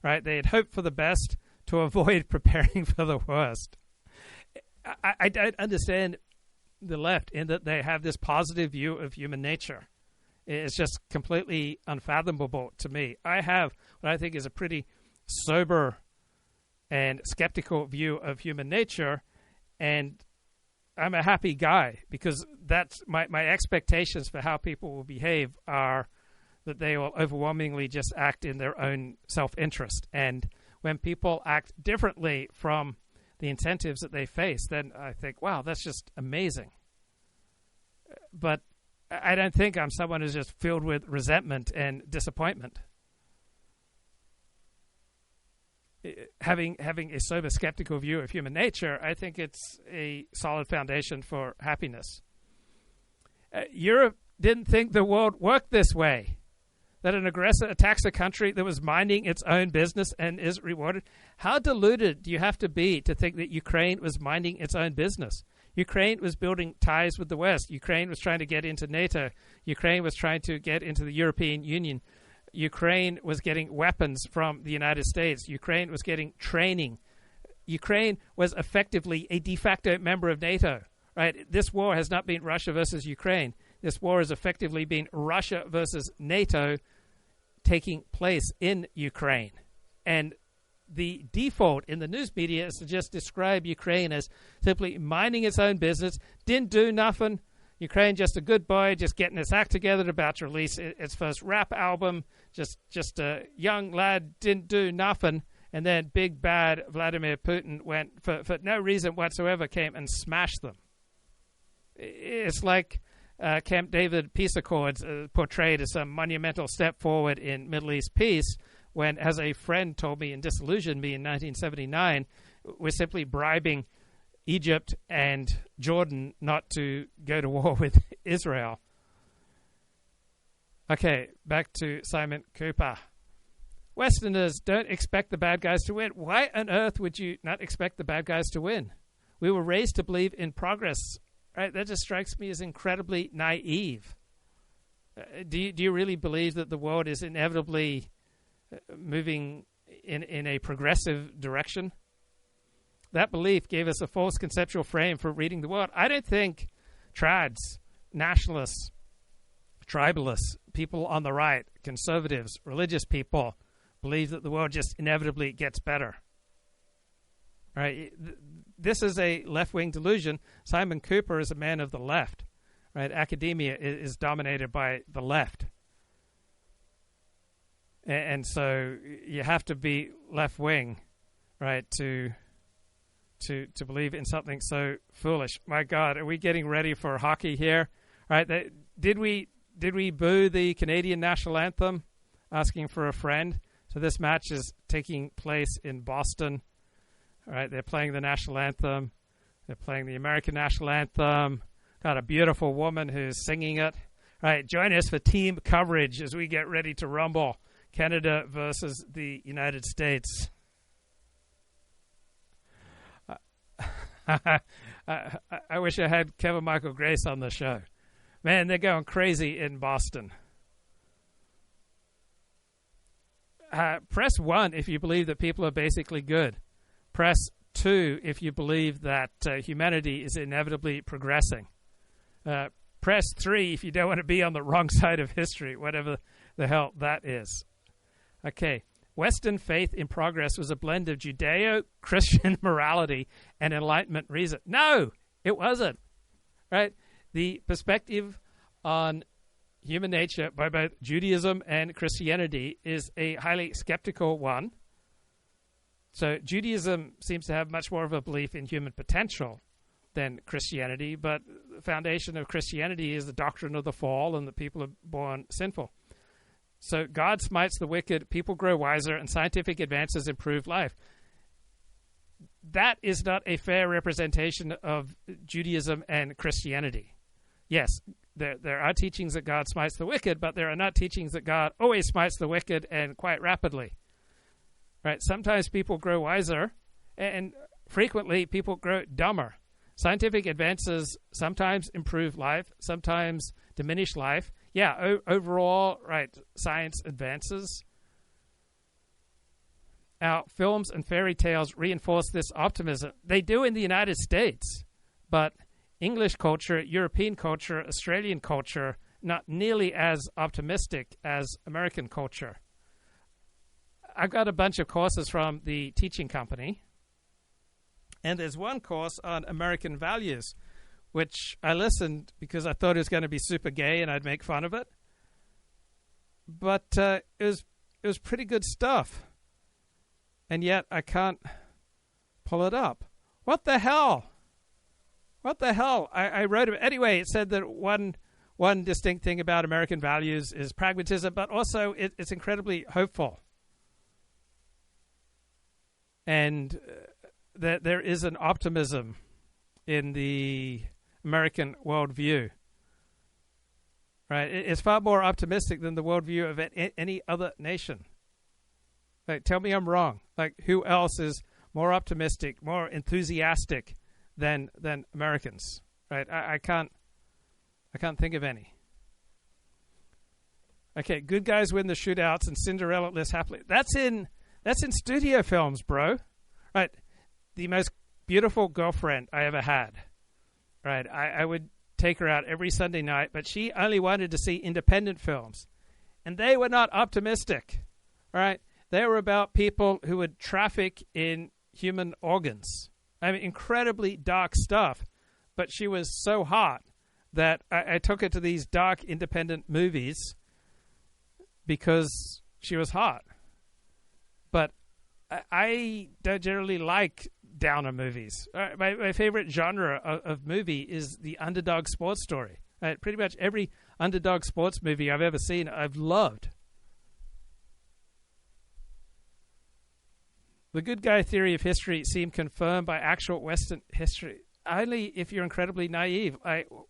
right? They had hoped for the best to avoid preparing for the worst. I don't understand the left in that they have this positive view of human nature. It's just completely unfathomable to me. I have what I think is a pretty sober and skeptical view of human nature, and I'm a happy guy because that's my expectations for how people will behave are that they will overwhelmingly just act in their own self-interest. And when people act differently from the incentives that they face, then I think, wow, that's just amazing. But I don't think I'm someone who's just filled with resentment and disappointment. Having a sober, skeptical view of human nature, I think it's a solid foundation for happiness. Europe didn't think the world worked this way, that an aggressor attacks a country that was minding its own business and is rewarded. How deluded do you have to be to think that Ukraine was minding its own business? Ukraine was building ties with the West. Ukraine was trying to get into NATO. Ukraine was trying to get into the European Union. Ukraine was getting weapons from the United States. Ukraine was getting training. Ukraine was effectively a de facto member of NATO, right? This war has not been Russia versus Ukraine. This war has effectively been Russia versus NATO taking place in Ukraine. And the default in the news media is to just describe Ukraine as simply minding its own business, didn't do nothing. Ukraine just a good boy, just getting its act together, about to release its first rap album, just a young lad, didn't do nothing. And then big bad Vladimir Putin went, for no reason whatsoever, came and smashed them. It's like Camp David peace accords portrayed as some monumental step forward in Middle East peace, when, as a friend told me and disillusioned me in 1979, we're simply bribing Egypt and Jordan not to go to war with Israel. Okay, back to Simon Cooper. Westerners don't expect the bad guys to win. Why on earth would you not expect the bad guys to win? We were raised to believe in progress. Right? That just strikes me as incredibly naive. Do you really believe that the world is inevitably moving in a progressive direction? That belief gave us a false conceptual frame for reading the world. I don't think trads, nationalists, tribalists, people on the right, conservatives, religious people believe that the world just inevitably gets better. Right? This is a left-wing delusion. Simon Cooper is a man of the left. Right? Academia is dominated by the left. And so you have to be left-wing, right, to believe in something so foolish. My God, are we getting ready for hockey here? Right? Did we boo the Canadian national anthem, asking for a friend? So this match is taking place in Boston. All right, they're playing the national anthem. They're playing the American national anthem. Got a beautiful woman who's singing it. All right, join us for team coverage as we get ready to rumble. Canada versus the United States. I wish I had Kevin Michael Grace on the show. Man, they're going crazy in Boston. Press 1 if you believe that people are basically good. Press 2 if you believe that humanity is inevitably progressing. Press 3 if you don't want to be on the wrong side of history, whatever the hell that is. Okay. Western faith in progress was a blend of Judeo-Christian morality and Enlightenment reason. No, it wasn't. Right? The perspective on human nature by both Judaism and Christianity is a highly skeptical one. So Judaism seems to have much more of a belief in human potential than Christianity, but the foundation of Christianity is the doctrine of the fall and that people are born sinful. So God smites the wicked, people grow wiser, and scientific advances improve life. That is not a fair representation of Judaism and Christianity. Yes, there are teachings that God smites the wicked, but there are not teachings that God always smites the wicked and quite rapidly. Right? Sometimes people grow wiser, and frequently people grow dumber. Scientific advances sometimes improve life, sometimes diminish life. Yeah, overall, right, science advances. Our films and fairy tales reinforce this optimism. They do in the United States, but English culture, European culture, Australian culture, not nearly as optimistic as American culture. I've got a bunch of courses from the teaching company, and there's one course on American values, which I listened because I thought it was going to be super gay and I'd make fun of it. But it was pretty good stuff. And yet I can't pull it up. What the hell? What the hell? I wrote it. Anyway, it said that one distinct thing about American values is pragmatism, but also it's incredibly hopeful. And that there is an optimism in the American worldview. Right? It's far more optimistic than the worldview of any other nation. Like, tell me I'm wrong. Like, who else is more optimistic, more enthusiastic than Americans? Right? I can't think of any. Okay, good guys win the shootouts and Cinderella lives happily. That's in studio films, bro. Right? The most beautiful girlfriend I ever had. Right? I would take her out every Sunday night, but she only wanted to see independent films. And they were not optimistic. All right? They were about people who would traffic in human organs. I mean, incredibly dark stuff. But she was so hot that I took her to these dark, independent movies because she was hot. But I don't generally like downer movies. My favorite genre of movie is the underdog sports story. Pretty much every underdog sports movie I've ever seen, I've loved. The good guy theory of history seemed confirmed by actual Western history. Only if you're incredibly naive.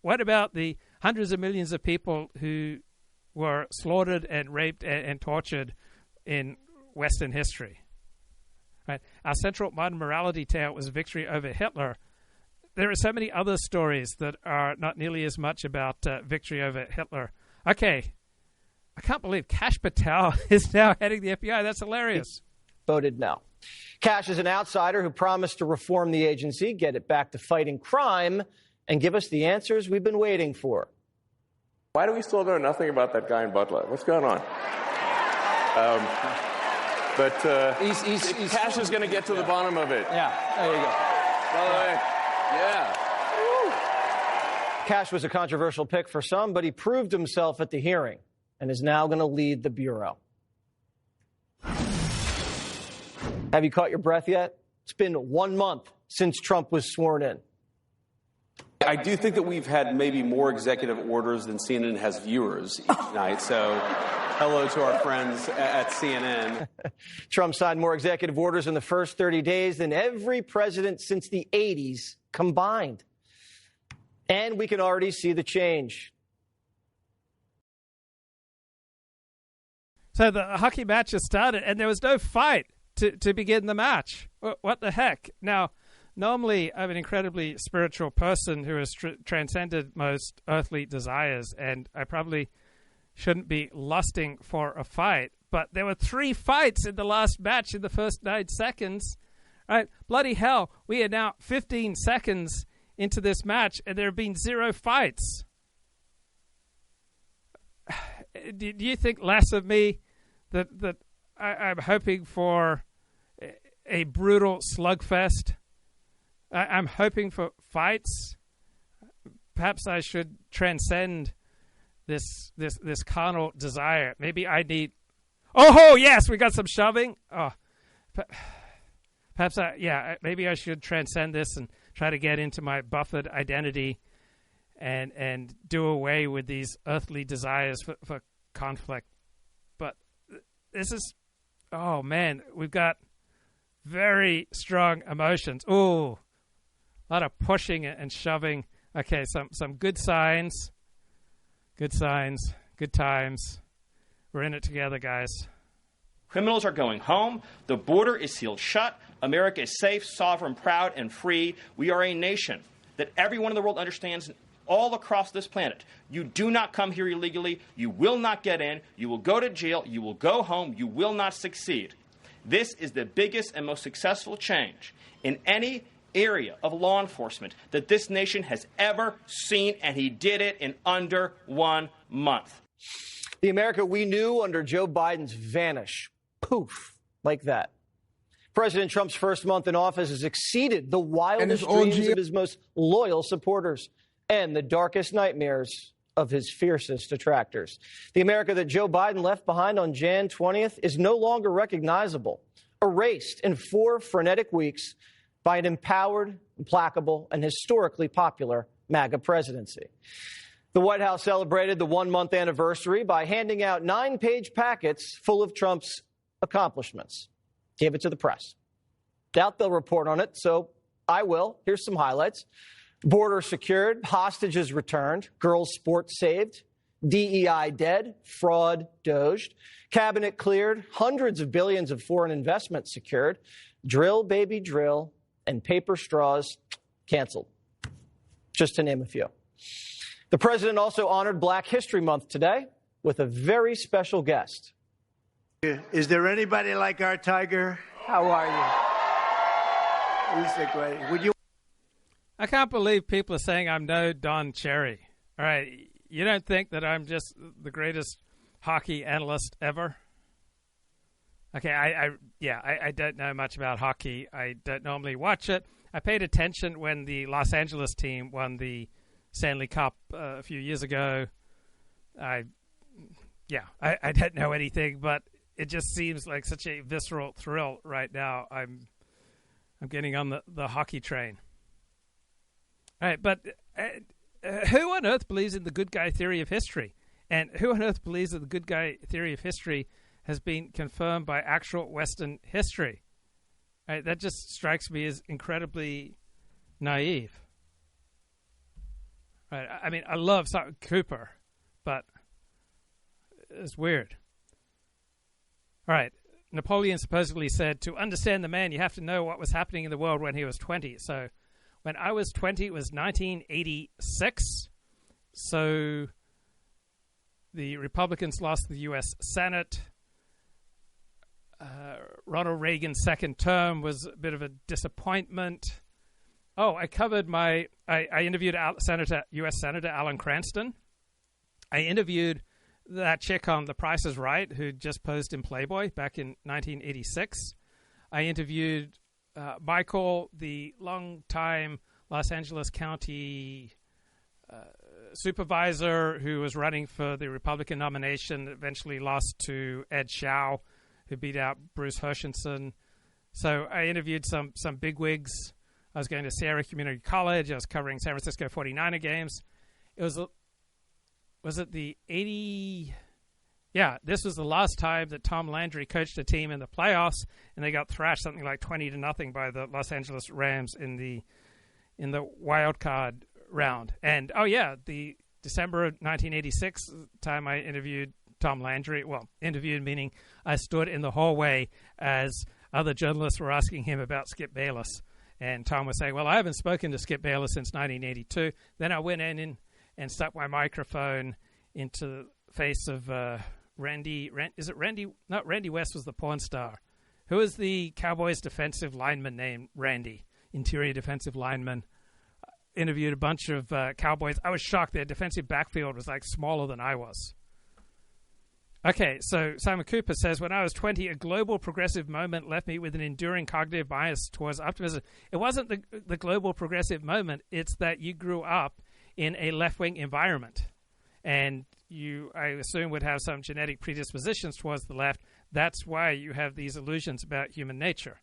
What about the hundreds of millions of people who were slaughtered and raped and tortured in Western history? Right? Our central modern morality tale was victory over Hitler. There are so many other stories that are not nearly as much about victory over Hitler. Okay, I can't believe Kash Patel is now heading the FBI. That's hilarious. Voted no. Kash is an outsider who promised to reform the agency, get it back to fighting crime, and give us the answers we've been waiting for. Why do we still know nothing about that guy in Butler? What's going on? Kash is going to get to the bottom of it. Yeah, there you go. By the way, yeah. Kash was a controversial pick for some, but he proved himself at the hearing and is now going to lead the Bureau. Have you caught your breath yet? It's been 1 month since Trump was sworn in. I do think that we've had maybe more executive orders than CNN has viewers each night. So hello to our friends at CNN. Trump signed more executive orders in the first 30 days than every president since the 80s combined. And we can already see the change. So the hockey match has started, and there was no fight to begin the match. What the heck? Now, normally I'm an incredibly spiritual person who has transcended most earthly desires, and I probably shouldn't be lusting for a fight. But there were 3 fights in the last match in the first 9 seconds. All right, bloody hell, we are now 15 seconds into this match, and there have been 0 fights. Do you think less of me that I'm hoping for a brutal slugfest? I'm hoping for fights. Perhaps I should transcend this carnal desire. Maybe I need. Oh yes, we got some shoving. Oh, perhaps maybe I should transcend this and try to get into my buffered identity, and do away with these earthly desires for conflict. But this is, oh man, we've got very strong emotions. Ooh, a lot of pushing and shoving. Okay, some good signs. Good signs. Good times. We're in it together, guys. Criminals are going home. The border is sealed shut. America is safe, sovereign, proud, and free. We are a nation that everyone in the world understands all across this planet. You do not come here illegally. You will not get in. You will go to jail. You will go home. You will not succeed. This is the biggest and most successful change in any area of law enforcement that this nation has ever seen, and he did it in under 1 month. The America we knew under Joe Biden's vanish. Poof, like that. President Trump's first month in office has exceeded the wildest dreams of his most loyal supporters and the darkest nightmares of his fiercest detractors. The America that Joe Biden left behind on Jan 20th is no longer recognizable, erased in 4 frenetic weeks by an empowered, implacable, and historically popular MAGA presidency. The White House celebrated the 1-month anniversary by handing out 9-page packets full of Trump's accomplishments. Gave it to the press. Doubt they'll report on it, so I will. Here's some highlights. Border secured, hostages returned, girls' sports saved, DEI dead, fraud doged, cabinet cleared, hundreds of billions of foreign investment secured, drill, baby, drill, and paper straws canceled, just to name a few. The president also honored Black History Month today with a very special guest. Is there anybody like our tiger? How are you? He's a great. Would you? I can't believe people are saying I'm no Don Cherry. All right, you don't think that I'm just the greatest hockey analyst ever? Okay, I don't know much about hockey. I don't normally watch it. I paid attention when the Los Angeles team won the Stanley Cup a few years ago. I don't know anything, but it just seems like such a visceral thrill right now. I'm getting on the hockey train. All right, but who on earth believes in the good guy theory of history? And who on earth believes that the good guy theory of history has been confirmed by actual Western history? All right, that just strikes me as incredibly naive. All right, I mean, I love Cooper, but it's weird. All right, Napoleon supposedly said, to understand the man, you have to know what was happening in the world when he was 20. So when I was 20, it was 1986. So the Republicans lost the U.S. Senate. Ronald Reagan's second term was a bit of a disappointment. Oh, I interviewed U.S. Senator Alan Cranston. I interviewed that chick on The Price is Right who just posed in Playboy back in 1986. I interviewed Michael, the longtime Los Angeles County supervisor who was running for the Republican nomination, eventually lost to Ed Schau, who beat out Bruce Hershenson. So I interviewed some bigwigs. I was going to Sierra Community College. I was covering San Francisco 49er games. It was it the 80? Yeah, this was the last time that Tom Landry coached a team in the playoffs, and they got thrashed something like 20-0 by the Los Angeles Rams in the wild card round. And the December of 1986 time I interviewed Tom Landry. Well, interviewed meaning I stood in the hallway as other journalists were asking him about Skip Bayless. And Tom was saying, well, I haven't spoken to Skip Bayless since 1982. Then I went in and stuck my microphone into the face of Randy? Is it Randy? Not Randy West was the porn star. Who is the Cowboys defensive lineman named Randy? Interior defensive lineman. Interviewed a bunch of Cowboys. I was shocked. Their defensive backfield was like smaller than I was. Okay, so Simon Cooper says, when I was 20, a global progressive moment left me with an enduring cognitive bias towards optimism. It wasn't the global progressive moment. It's that you grew up in a left-wing environment. And you, I assume, would have some genetic predispositions towards the left. That's why you have these illusions about human nature.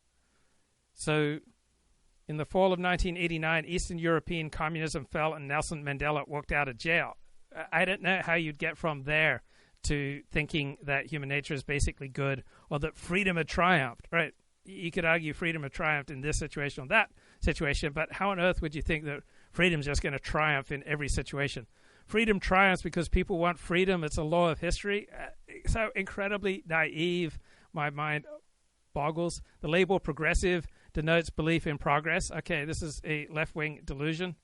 So in the fall of 1989, Eastern European communism fell and Nelson Mandela walked out of jail. I don't know how you'd get from there to thinking that human nature is basically good or that freedom had triumphed, right? You could argue freedom had triumphed in this situation or that situation, but how on earth would you think that freedom's just going to triumph in every situation? Freedom triumphs because people want freedom. It's a law of history. So incredibly naive, my mind boggles. The label progressive denotes belief in progress. Okay, this is a left-wing delusion.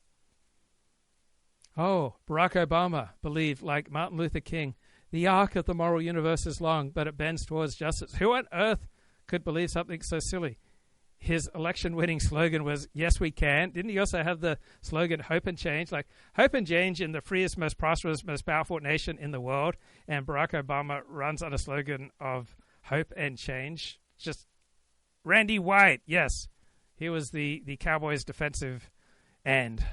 Oh, Barack Obama believed, like Martin Luther King, the arc of the moral universe is long, but it bends towards justice. Who on earth could believe something so silly? His election-winning slogan was, yes, we can. Didn't he also have the slogan, hope and change? Like, hope and change in the freest, most prosperous, most powerful nation in the world. And Barack Obama runs on a slogan of hope and change. Just Randy White, yes. He was the Cowboys' defensive end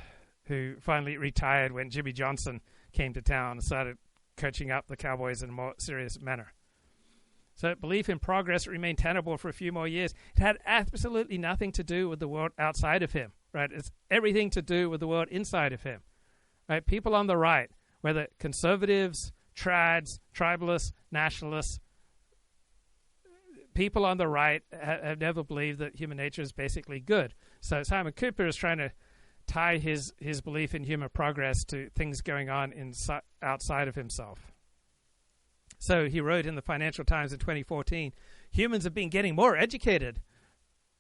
who finally retired when Jimmy Johnson came to town and started coaching up the Cowboys in a more serious manner. So belief in progress remained tenable for a few more years. It had absolutely nothing to do with the world outside of him, right? It's everything to do with the world inside of him, right? People on the right, whether conservatives, trads, tribalists, nationalists, people on the right have never believed that human nature is basically good. So Simon Cooper is trying to tie his belief in human progress to things going on outside of himself. So he wrote in the Financial Times in 2014, humans have been getting more educated,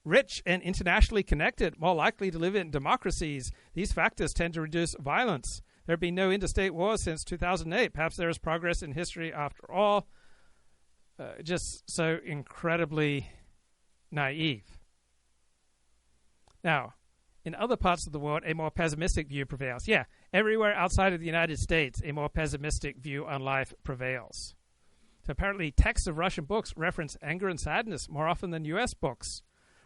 rich and internationally connected, more likely to live in democracies. These factors tend to reduce violence. There have been no interstate wars since 2008. Perhaps there is progress in history after all. Just so incredibly naive. Now, in other parts of the world, a more pessimistic view prevails. Yeah, everywhere outside of the United States, a more pessimistic view on life prevails. So apparently, texts of Russian books reference anger and sadness more often than U.S. books.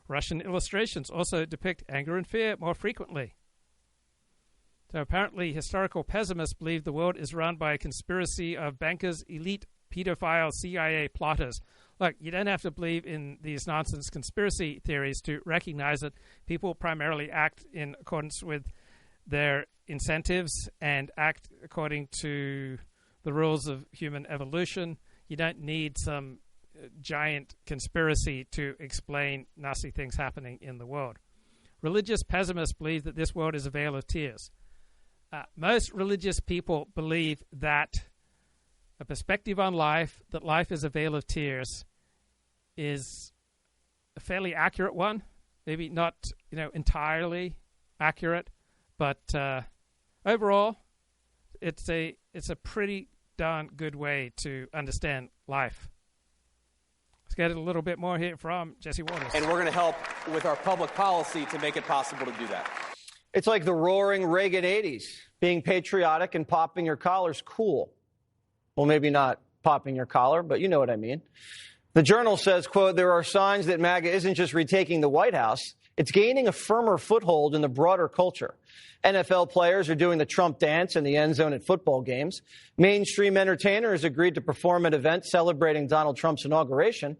Russian illustrations also depict anger and fear more frequently. So apparently, historical pessimists believe the world is run by a conspiracy of bankers, elite pedophile CIA plotters. Look, you don't have to believe in these nonsense conspiracy theories to recognize that people primarily act in accordance with their incentives and act according to the rules of human evolution. You don't need some giant conspiracy to explain nasty things happening in the world. Religious pessimists believe that this world is a vale of tears. Most religious people believe that a perspective on life, that life is a vale of tears, is a fairly accurate one. Maybe not, entirely accurate, but overall, it's a pretty darn good way to understand life. Let's get a little bit more here from Jesse Waters. And we're going to help with our public policy to make it possible to do that. It's like the roaring Reagan 80s. Being patriotic and popping your collar's cool. Well, maybe not popping your collar, but you know what I mean. The Journal says, quote, there are signs that MAGA isn't just retaking the White House, it's gaining a firmer foothold in the broader culture. NFL players are doing the Trump dance in the end zone at football games. Mainstream entertainers agreed to perform at events celebrating Donald Trump's inauguration.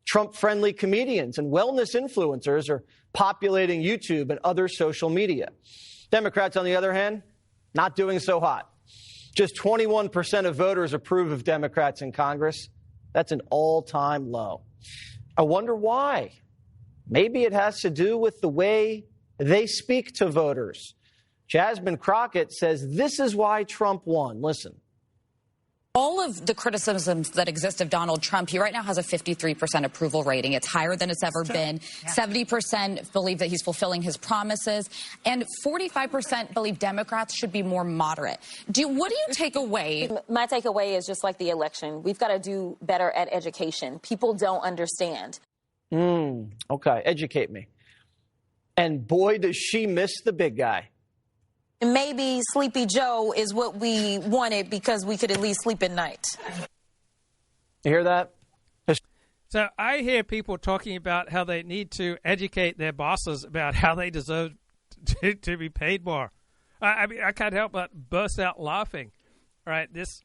Trump-friendly comedians and wellness influencers are populating YouTube and other social media. Democrats, on the other hand, not doing so hot. Just 21% of voters approve of Democrats in Congress. That's an all-time low. I wonder why. Maybe it has to do with the way they speak to voters. Jasmine Crockett says this is why Trump won. Listen. All of the criticisms that exist of Donald Trump, he right now has a 53% approval rating. It's higher than it's ever been. 70% believe that he's fulfilling his promises, and 45% believe Democrats should be more moderate. What do you take away? My takeaway is just like the election. We've got to do better at education. People don't understand. Okay, educate me. And boy, does she miss the big guy. Maybe Sleepy Joe is what we wanted because we could at least sleep at night. You hear that? So I hear people talking about how they need to educate their bosses about how they deserve to be paid more. I mean, I can't help but burst out laughing. Right? This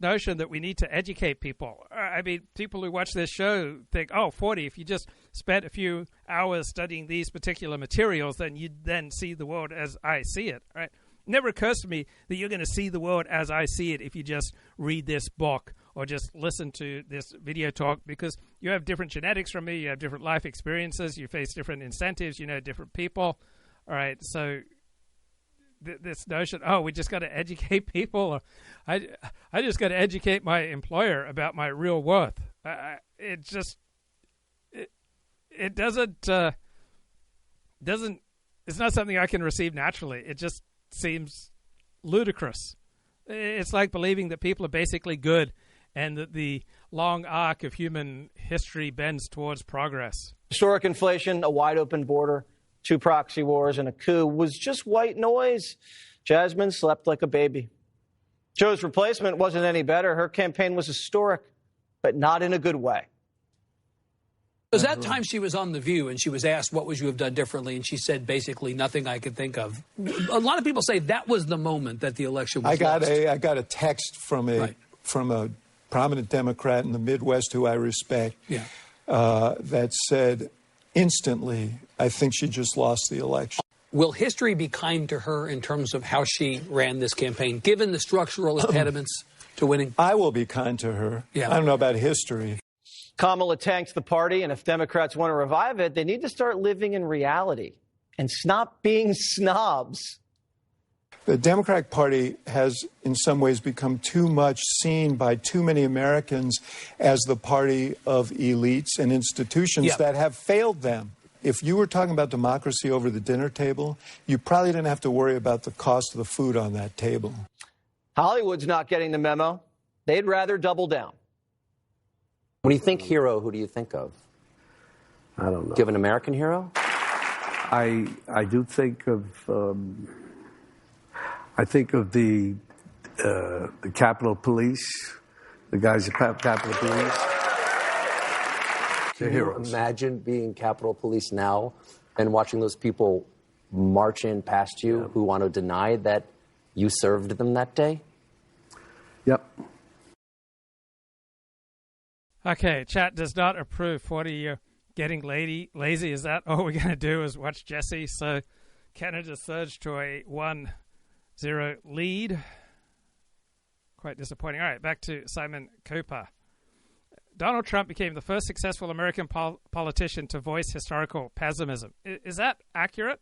notion that we need to educate people. I mean, people who watch this show think, oh, 40, if you just spent a few hours studying these particular materials, then you'd then see the world as I see it, right? It never occurs to me that you're going to see the world as I see it if you just read this book or just listen to this video talk, because you have different genetics from me, you have different life experiences, you face different incentives, you know different people, all right? So this notion, oh, we just got to educate people, or I just got to educate my employer about my real worth. It doesn't it's not something I can receive naturally. It just seems ludicrous. It's like believing that people are basically good and that the long arc of human history bends towards progress. Historic inflation, a wide-open border, 2 proxy wars, and a coup was just white noise. Jasmine slept like a baby. Joe's replacement wasn't any better. Her campaign was historic, but not in a good way. Because that time she was on The View and she was asked, what would you have done differently? And she said, basically, nothing I could think of. A lot of people say that was the moment that the election was lost. I got a text from a prominent Democrat in the Midwest who I respect that said instantly, I think she just lost the election. Will history be kind to her in terms of how she ran this campaign, given the structural impediments to winning? I will be kind to her. I don't know about history. Kamala tanked the party, and if Democrats want to revive it, they need to start living in reality and stop being snobs. The Democratic Party has, in some ways, become too much seen by too many Americans as the party of elites and institutions that have failed them. If you were talking about democracy over the dinner table, you probably didn't have to worry about the cost of the food on that table. Hollywood's not getting the memo. They'd rather double down. When you think hero, who do you think of? I don't know. Do you have an American hero? I do think of the Capitol Police, the guys at Capitol Police. Can you imagine being Capitol Police now and watching those people march in past you who want to deny that you served them that day? Yep. Okay, chat does not approve. 40 you're getting lazy. Is that all we're going to do is watch Jesse? So Canada surged to a 1-0 lead. Quite disappointing. All right, back to Simon Cooper. Donald Trump became the first successful American politician to voice historical pessimism. Is that accurate?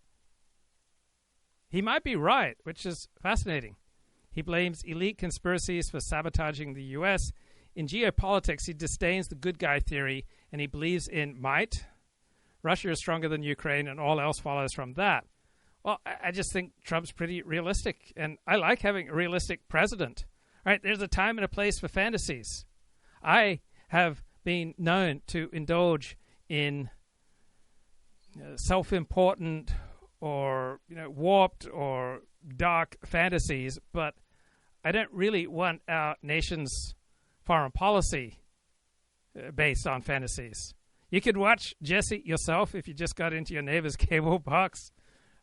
He might be right, which is fascinating. He blames elite conspiracies for sabotaging the U.S. In geopolitics, he disdains the good guy theory, and he believes in might. Russia is stronger than Ukraine, and all else follows from that. Well, I just think Trump's pretty realistic, and I like having a realistic president. All right, there's a time and a place for fantasies. I have been known to indulge in self-important or warped or dark fantasies, but I don't really want our nation's foreign policy based on fantasies. You could watch Jesse yourself if you just got into your neighbor's cable box.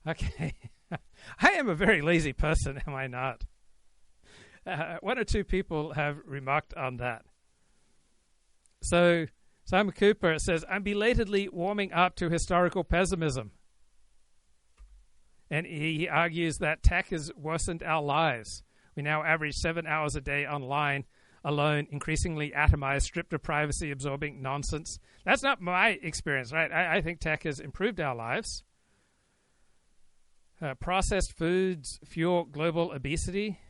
Okay. I am a very lazy person, am I not? 1 or 2 people have remarked on that. So Simon Cooper says, I'm belatedly warming up to historical pessimism. And he argues that tech has worsened our lives. We now average 7 hours a day online alone, increasingly atomized, stripped of privacy, absorbing nonsense. That's not my experience, right? I think tech has improved our lives. Processed foods fuel global obesity.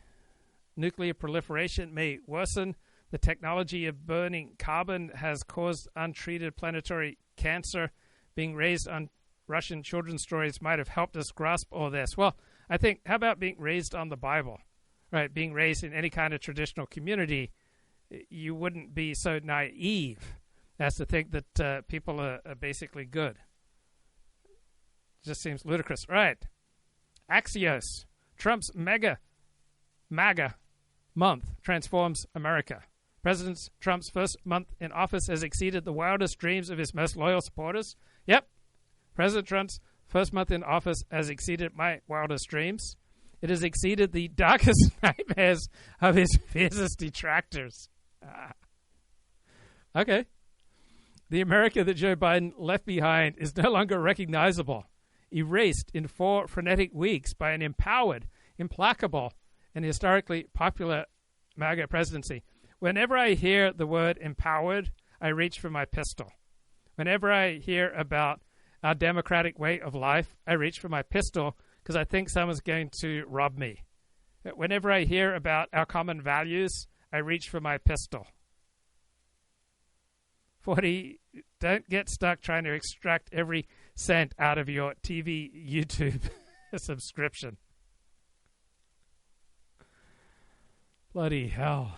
Nuclear proliferation may worsen. The technology of burning carbon has caused untreated planetary cancer. Being raised on Russian children's stories might have helped us grasp all this. Well, I think, how about being raised on the Bible? Right, being raised in any kind of traditional community, you wouldn't be so naive as to think that people are basically good. It just seems ludicrous. Right. Axios. Trump's MAGA month transforms America. President Trump's first month in office has exceeded the wildest dreams of his most loyal supporters. Yep. President Trump's first month in office has exceeded my wildest dreams. It has exceeded the darkest nightmares of his fiercest detractors. Okay. The America that Joe Biden left behind is no longer recognizable, erased in 4 frenetic weeks by an empowered, implacable, and historically popular MAGA presidency. Whenever I hear the word empowered, I reach for my pistol. Whenever I hear about our democratic way of life, I reach for my pistol because I think someone's going to rob me. Whenever I hear about our common values, I reach for my pistol. 40, don't get stuck trying to extract every cent out of your TV, YouTube subscription. Bloody hell.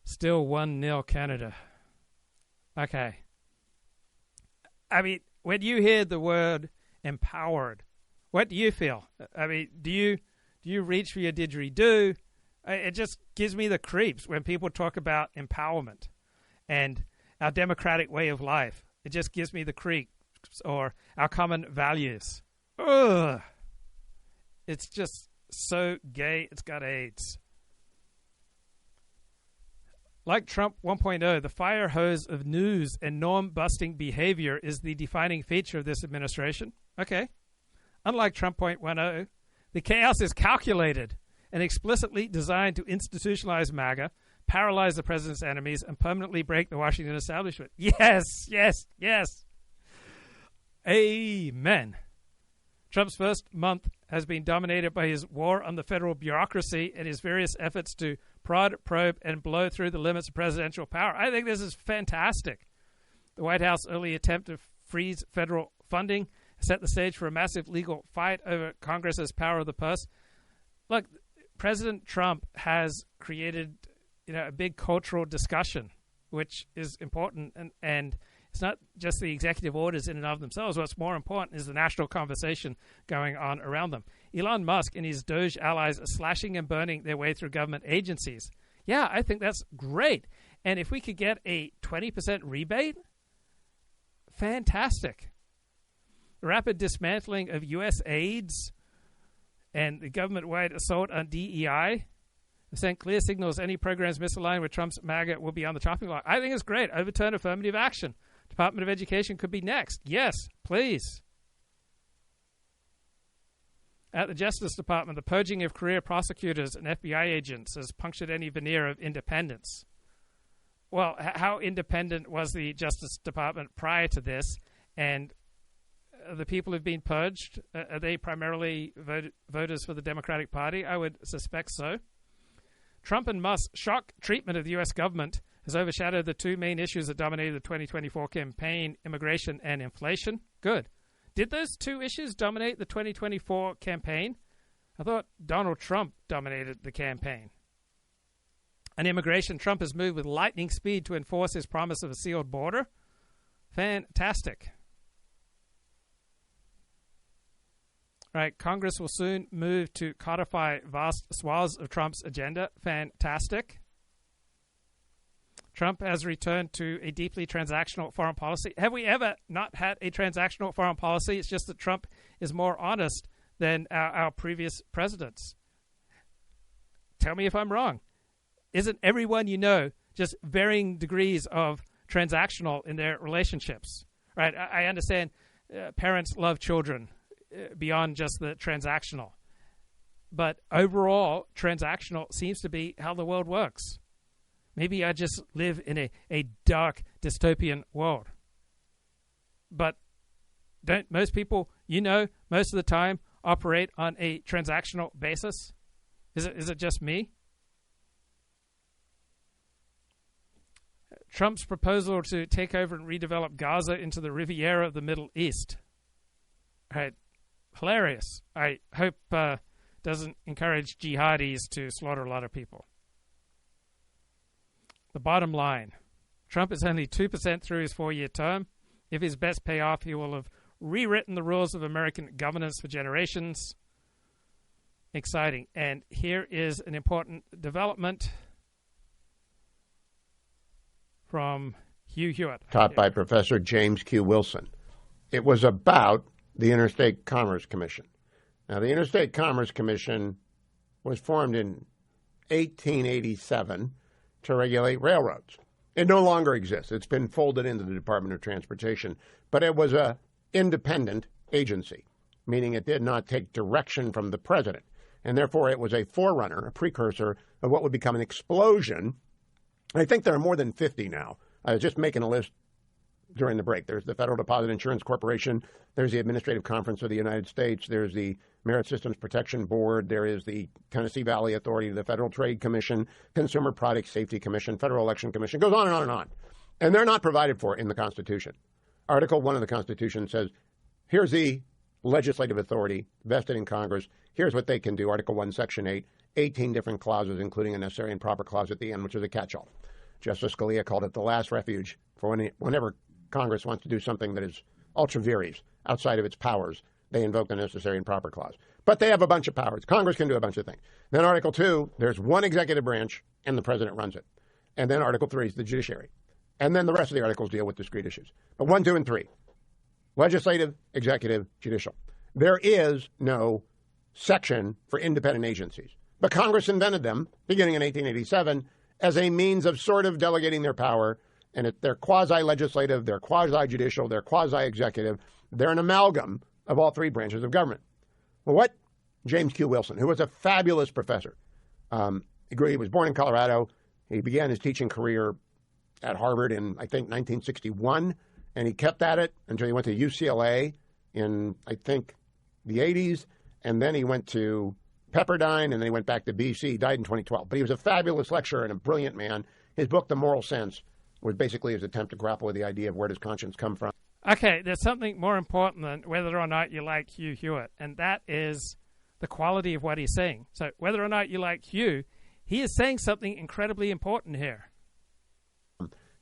Still 1-0 Canada. Okay. I mean, when you hear the word empowered, what do you feel? I mean, do you reach for your didgeridoo? It just gives me the creeps when people talk about empowerment and our democratic way of life. It just gives me the creeps, or our common values. Ugh. It's just so gay, it's got AIDS. Like Trump 1.0, the fire hose of news and norm-busting behavior is the defining feature of this administration. Okay. Unlike Trump 1.0, the chaos is calculated and explicitly designed to institutionalize MAGA, paralyze the president's enemies, and permanently break the Washington establishment. Yes, yes, yes. Amen. Trump's first month has been dominated by his war on the federal bureaucracy and his various efforts to prod, probe, and blow through the limits of presidential power. I think this is fantastic. The White House early attempt to freeze federal funding set the stage for a massive legal fight over Congress's power of the purse. Look, President Trump has created, a big cultural discussion, which is important, and it's not just the executive orders in and of themselves. What's more important is the national conversation going on around them. Elon Musk and his Doge allies are slashing and burning their way through government agencies. Yeah, I think that's great. And if we could get a 20% rebate, fantastic. The rapid dismantling of U.S. aids and the government-wide assault on DEI sent clear signals any programs misaligned with Trump's MAGA will be on the chopping block. I think it's great. Overturn affirmative action. Department of Education could be next. Yes, please. At the Justice Department, the purging of career prosecutors and FBI agents has punctured any veneer of independence. Well, how independent was the Justice Department prior to this? And the people who've been purged, are they primarily voters for the Democratic Party? I would suspect so. Trump and Musk's shock treatment of the U.S. government has overshadowed the two main issues that dominated the 2024 campaign, immigration and inflation. Good. Did those two issues dominate the 2024 campaign? I thought Donald Trump dominated the campaign. On immigration, Trump has moved with lightning speed to enforce his promise of a sealed border. Fantastic. All right, Congress will soon move to codify vast swaths of Trump's agenda. Fantastic. Trump has returned to a deeply transactional foreign policy. Have we ever not had a transactional foreign policy? It's just that Trump is more honest than our previous presidents. Tell me if I'm wrong. Isn't everyone you know just varying degrees of transactional in their relationships? Right? I understand parents love children beyond just the transactional. But overall, transactional seems to be how the world works. Maybe I just live in a dark dystopian world. But don't most people, most of the time operate on a transactional basis? Is it just me? Trump's proposal to take over and redevelop Gaza into the Riviera of the Middle East. Right. Hilarious. I hope doesn't encourage jihadis to slaughter a lot of people. The bottom line, Trump is only 2% through his 4-year term. If his bets pay off, he will have rewritten the rules of American governance for generations. Exciting. And here is an important development from Hugh Hewitt. Taught by Professor James Q. Wilson. It was about the Interstate Commerce Commission. Now, the Interstate Commerce Commission was formed in 1887 to regulate railroads. It no longer exists. It's been folded into the Department of Transportation, but it was an independent agency, meaning it did not take direction from the president, and therefore it was a forerunner, a precursor of what would become an explosion. I think there are more than 50 now. I was just making a list during the break. There's the Federal Deposit Insurance Corporation. There's the Administrative Conference of the United States. There's the Merit Systems Protection Board. There is the Tennessee Valley Authority, the Federal Trade Commission, Consumer Product Safety Commission, Federal Election Commission. It goes on and on and on. And they're not provided for in the Constitution. Article 1 of the Constitution says, here's the legislative authority vested in Congress. Here's what they can do. Article 1, Section 8, 18 different clauses, including a necessary and proper clause at the end, which is a catch-all. Justice Scalia called it the last refuge for whenever Congress wants to do something that is ultra vires, outside of its powers. They invoke the necessary and proper clause. But they have a bunch of powers. Congress can do a bunch of things. Then Article 2, there's one executive branch, and the president runs it. And then Article 3 is the judiciary. And then the rest of the articles deal with discrete issues. But 1, 2, and 3, legislative, executive, judicial. There is no section for independent agencies. But Congress invented them, beginning in 1887, as a means of sort of delegating their power. And they're quasi-legislative, they're quasi-judicial, they're quasi-executive. They're an amalgam of all three branches of government. Well, what James Q. Wilson, who was a fabulous professor, he was born in Colorado. He began his teaching career at Harvard in, I think, 1961, and he kept at it until he went to UCLA in, I think, the 80s, and then he went to Pepperdine, and then he went back to BC. He died in 2012. But he was a fabulous lecturer and a brilliant man. His book, The Moral Sense, was basically his attempt to grapple with the idea of where does conscience come from. Okay, there's something more important than whether or not you like Hugh Hewitt, and that is the quality of what he's saying. So whether or not you like Hugh, he is saying something incredibly important here.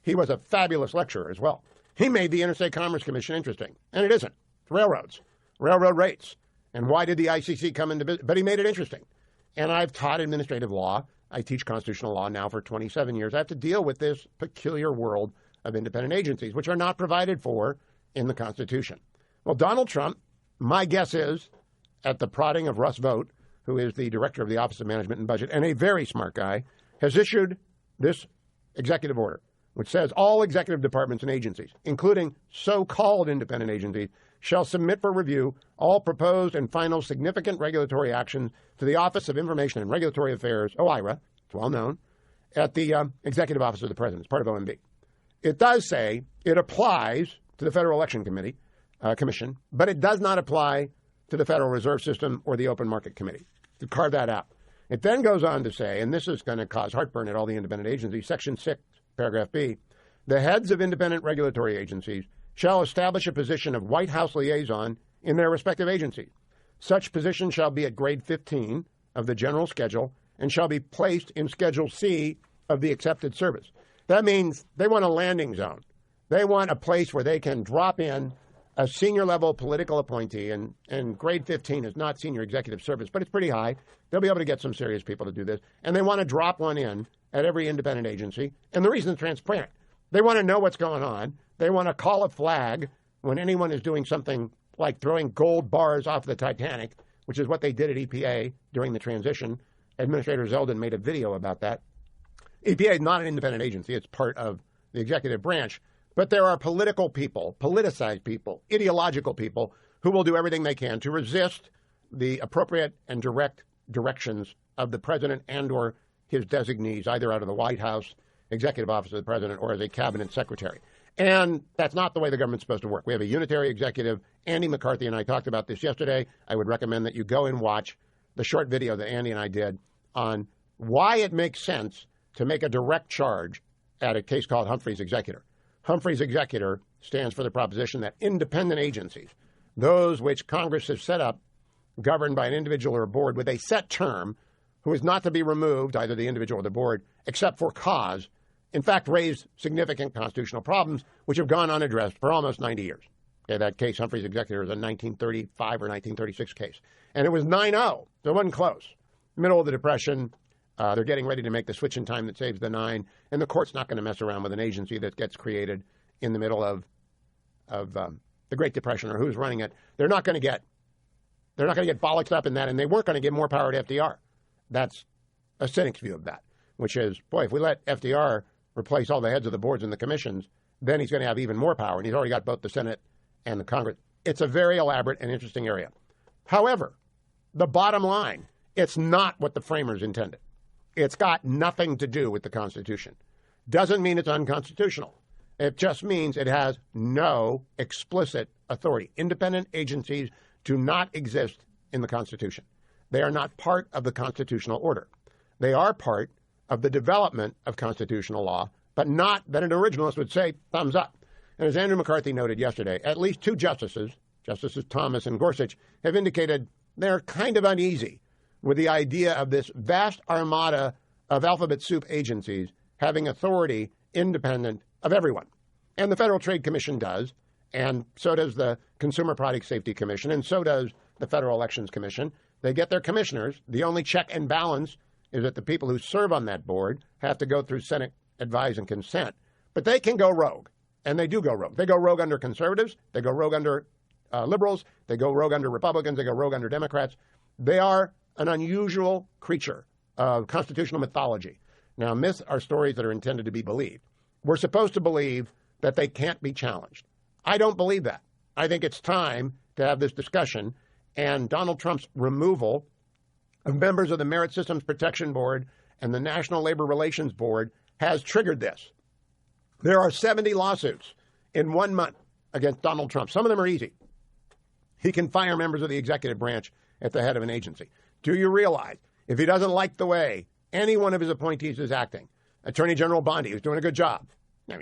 He was a fabulous lecturer as well. He made the Interstate Commerce Commission interesting, and it isn't. It's railroads, railroad rates. And why did the ICC come into business? But he made it interesting. And I've taught administrative law. I teach constitutional law now for 27 years. I have to deal with this peculiar world of independent agencies, which are not provided for in the Constitution. Well, Donald Trump, my guess is, at the prodding of Russ Vought, who is the director of the Office of Management and Budget, and a very smart guy, has issued this executive order, which says all executive departments and agencies, including so-called independent agencies, shall submit for review all proposed and final significant regulatory actions to the Office of Information and Regulatory Affairs, OIRA, it's well known, at the Executive Office of the President. It's part of OMB. It does say it applies to the Federal Election Commission, but it does not apply to the Federal Reserve System or the Open Market Committee, to carve that out. It then goes on to say, and this is going to cause heartburn at all the independent agencies, Section 6, Paragraph B, the heads of independent regulatory agencies shall establish a position of White House liaison in their respective agencies. Such position shall be at grade 15 of the general schedule and shall be placed in Schedule C of the accepted service. That means they want a landing zone. They want a place where they can drop in a senior-level political appointee, and grade 15 is not senior executive service, but it's pretty high. They'll be able to get some serious people to do this. And they want to drop one in at every independent agency. And the reason is transparent. They want to know what's going on. They want to call a flag when anyone is doing something like throwing gold bars off the Titanic, which is what they did at EPA during the transition. Administrator Zeldin made a video about that. EPA is not an independent agency. It's part of the executive branch. But there are political people, politicized people, ideological people who will do everything they can to resist the appropriate and direct directions of the president and or his designees, either out of the White House, Executive Office of the President, or as a cabinet secretary. And that's not the way the government's supposed to work. We have a unitary executive. Andy McCarthy and I talked about this yesterday. I would recommend that you go and watch the short video that Andy and I did on why it makes sense to make a direct charge at a case called Humphrey's Executor. Humphrey's Executor stands for the proposition that independent agencies, those which Congress has set up, governed by an individual or a board with a set term, who is not to be removed, either the individual or the board, except for cause, in fact, raise significant constitutional problems, which have gone unaddressed for almost 90 years. Okay, that case, Humphrey's Executor, is a 1935 or 1936 case. And it was 9-0, so it wasn't close. Middle of the Depression, they're getting ready to make the switch in time that saves the 9, and the court's not going to mess around with an agency that gets created in the middle of the Great Depression or who's running it. They're not going to get bollocked up in that, and they weren't going to give more power to FDR. That's a cynic's view of that, which is, boy, if we let FDR replace all the heads of the boards and the commissions, then he's going to have even more power, and he's already got both the Senate and the Congress. It's a very elaborate and interesting area. However, the bottom line, it's not what the framers intended. It's got nothing to do with the Constitution. Doesn't mean it's unconstitutional. It just means it has no explicit authority. Independent agencies do not exist in the Constitution. They are not part of the constitutional order. They are part of the development of constitutional law, but not that an originalist would say, thumbs up. And as Andrew McCarthy noted yesterday, at least 2 justices, Justices Thomas and Gorsuch, have indicated they're kind of uneasy with the idea of this vast armada of alphabet soup agencies having authority independent of everyone. And the Federal Trade Commission does, and so does the Consumer Product Safety Commission, and so does the Federal Elections Commission. They get their commissioners. The only check and balance is that the people who serve on that board have to go through Senate advise and consent. But they can go rogue, and they do go rogue. They go rogue under conservatives. They go rogue under liberals. They go rogue under Republicans. They go rogue under Democrats. They are an unusual creature of constitutional mythology. Now, myths are stories that are intended to be believed. We're supposed to believe that they can't be challenged. I don't believe that. I think it's time to have this discussion, and Donald Trump's removal of members of the Merit Systems Protection Board and the National Labor Relations Board has triggered this. There are 70 lawsuits in 1 month against Donald Trump. Some of them are easy. He can fire members of the executive branch at the head of an agency. Do you realize if he doesn't like the way any one of his appointees is acting, Attorney General Bondi, who's doing a good job,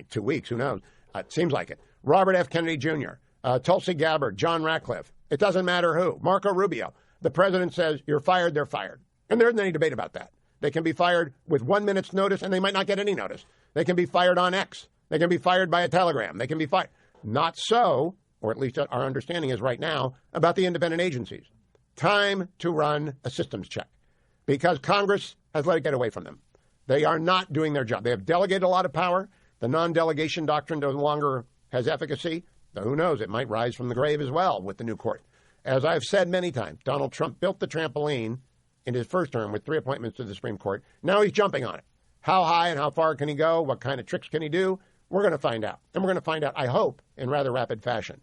2 weeks, who knows? It seems like it. Robert F. Kennedy Jr., Tulsi Gabbard, John Ratcliffe, it doesn't matter who, Marco Rubio. The president says, you're fired, they're fired. And there isn't any debate about that. They can be fired with 1 minute's notice, and they might not get any notice. They can be fired on X. They can be fired by a telegram. They can be fired. Not so, or at least our understanding is right now, about the independent agencies. Time to run a systems check because Congress has let it get away from them. They are not doing their job. They have delegated a lot of power. The non-delegation doctrine no longer has efficacy. Though who knows, it might rise from the grave as well with the new court. As I've said many times, Donald Trump built the trampoline in his first term with 3 appointments to the Supreme Court. Now he's jumping on it. How high and how far can he go? What kind of tricks can he do? We're going to find out. And we're going to find out, I hope, in rather rapid fashion.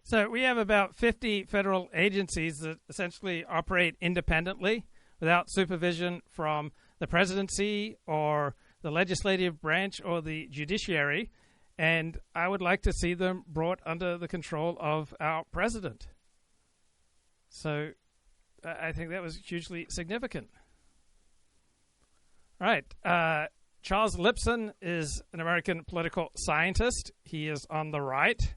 So we have about 50 federal agencies that essentially operate independently without supervision from the presidency or the legislative branch or the judiciary. And I would like to see them brought under the control of our president. So I think that was hugely significant. All right. Charles Lipson is an American political scientist. He is on the right.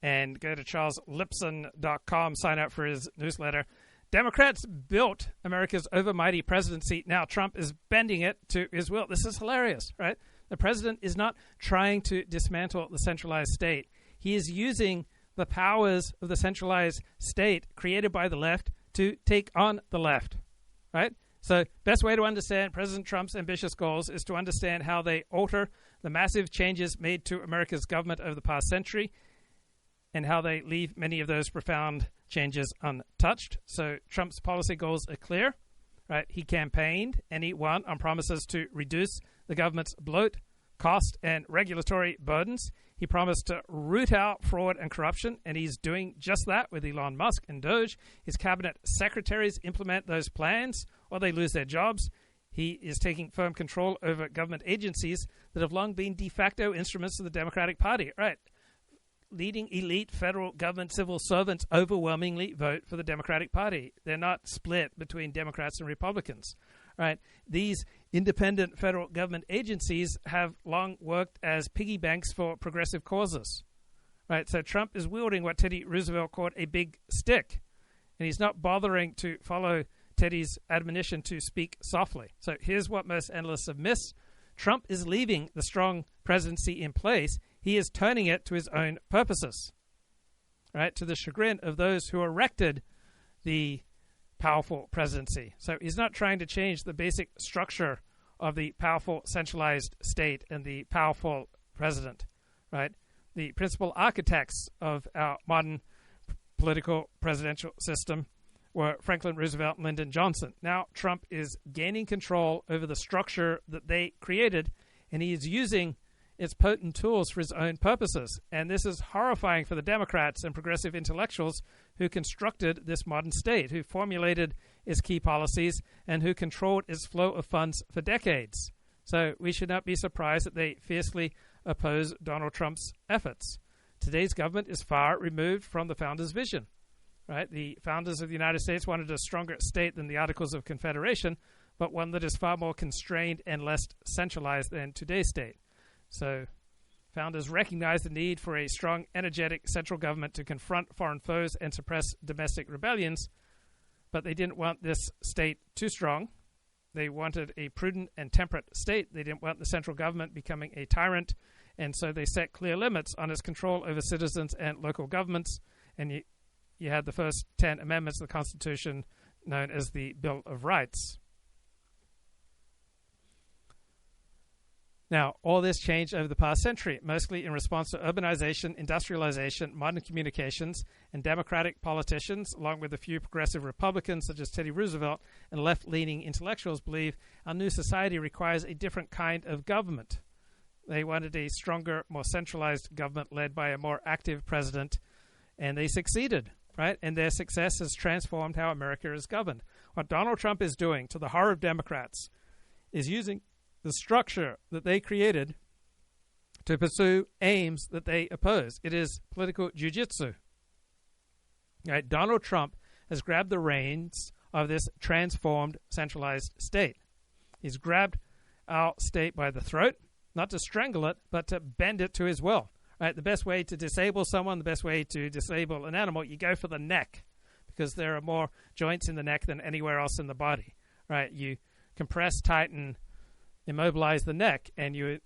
And go to charleslipson.com, sign up for his newsletter. Democrats built America's overmighty presidency. Now Trump is bending it to his will. This is hilarious, right? The president is not trying to dismantle the centralized state. He is using the powers of the centralized state created by the left to take on the left, right? So best way to understand President Trump's ambitious goals is to understand how they alter the massive changes made to America's government over the past century and how they leave many of those profound changes untouched. So Trump's policy goals are clear, right? He campaigned and he won on promises to reduce the government's bloat, cost, and regulatory burdens. He promised to root out fraud and corruption, and he's doing just that with Elon Musk and Doge. His cabinet secretaries implement those plans or they lose their jobs. He is taking firm control over government agencies that have long been de facto instruments of the Democratic Party, right? Leading elite federal government civil servants overwhelmingly vote for the Democratic Party. They're not split between Democrats and Republicans, right? These independent federal government agencies have long worked as piggy banks for progressive causes, right? So Trump is wielding what Teddy Roosevelt called a big stick, and he's not bothering to follow Teddy's admonition to speak softly. So here's what most analysts have missed. Trump is leaving the strong presidency in place. He is turning it to his own purposes, right, to the chagrin of those who erected the powerful presidency. So he's not trying to change the basic structure of the powerful centralized state and the powerful president, right? The principal architects of our modern political presidential system were Franklin Roosevelt and Lyndon Johnson. Now Trump is gaining control over the structure that they created, and he is using its potent tools for his own purposes. And this is horrifying for the Democrats and progressive intellectuals who constructed this modern state, who formulated its key policies, and who controlled its flow of funds for decades. So we should not be surprised that they fiercely oppose Donald Trump's efforts. Today's government is far removed from the founders' vision, right? The founders of the United States wanted a stronger state than the Articles of Confederation, but one that is far more constrained and less centralized than today's state. So Founders recognized the need for a strong, energetic central government to confront foreign foes and suppress domestic rebellions, but they didn't want this state too strong. They wanted a prudent and temperate state. They didn't want the central government becoming a tyrant, and so they set clear limits on its control over citizens and local governments, and you had the first 10 amendments of the Constitution, known as the Bill of Rights. Now, all this changed over the past century, mostly in response to urbanization, industrialization, modern communications, and democratic politicians, along with a few progressive Republicans such as Teddy Roosevelt and left-leaning intellectuals, believe our new society requires a different kind of government. They wanted a stronger, more centralized government led by a more active president, and they succeeded, right? And their success has transformed how America is governed. What Donald Trump is doing, to the horror of Democrats, is using the structure that they created to pursue aims that they oppose. It is political jiu-jitsu. Right? Donald Trump has grabbed the reins of this transformed, centralized state. He's grabbed our state by the throat, not to strangle it, but to bend it to his will. Right? The best way to disable someone, the best way to disable an animal, you go for the neck, because there are more joints in the neck than anywhere else in the body. Right? You compress, tighten, immobilize the neck, and you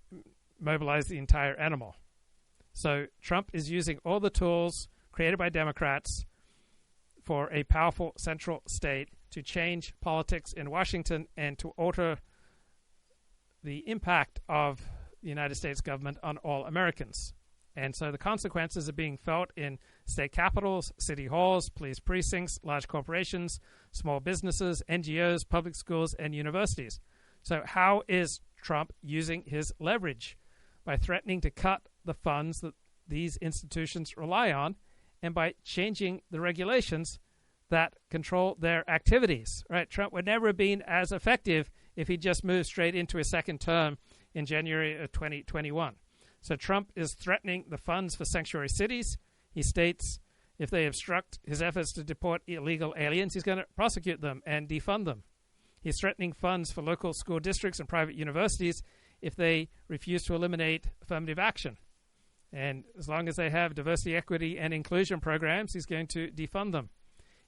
mobilize the entire animal. So Trump is using all the tools created by Democrats for a powerful central state to change politics in Washington and to alter the impact of the United States government on all Americans. And so the consequences are being felt in state capitals, city halls, police precincts, large corporations, small businesses, NGOs, public schools, and universities. So how is Trump using his leverage? By threatening to cut the funds that these institutions rely on, and by changing the regulations that control their activities. Right? Trump would never have been as effective if he just moved straight into his second term in January of 2021. So Trump is threatening the funds for sanctuary cities. He states if they obstruct his efforts to deport illegal aliens, he's going to prosecute them and defund them. He's threatening funds for local school districts and private universities if they refuse to eliminate affirmative action. And as long as they have diversity, equity, and inclusion programs, he's going to defund them.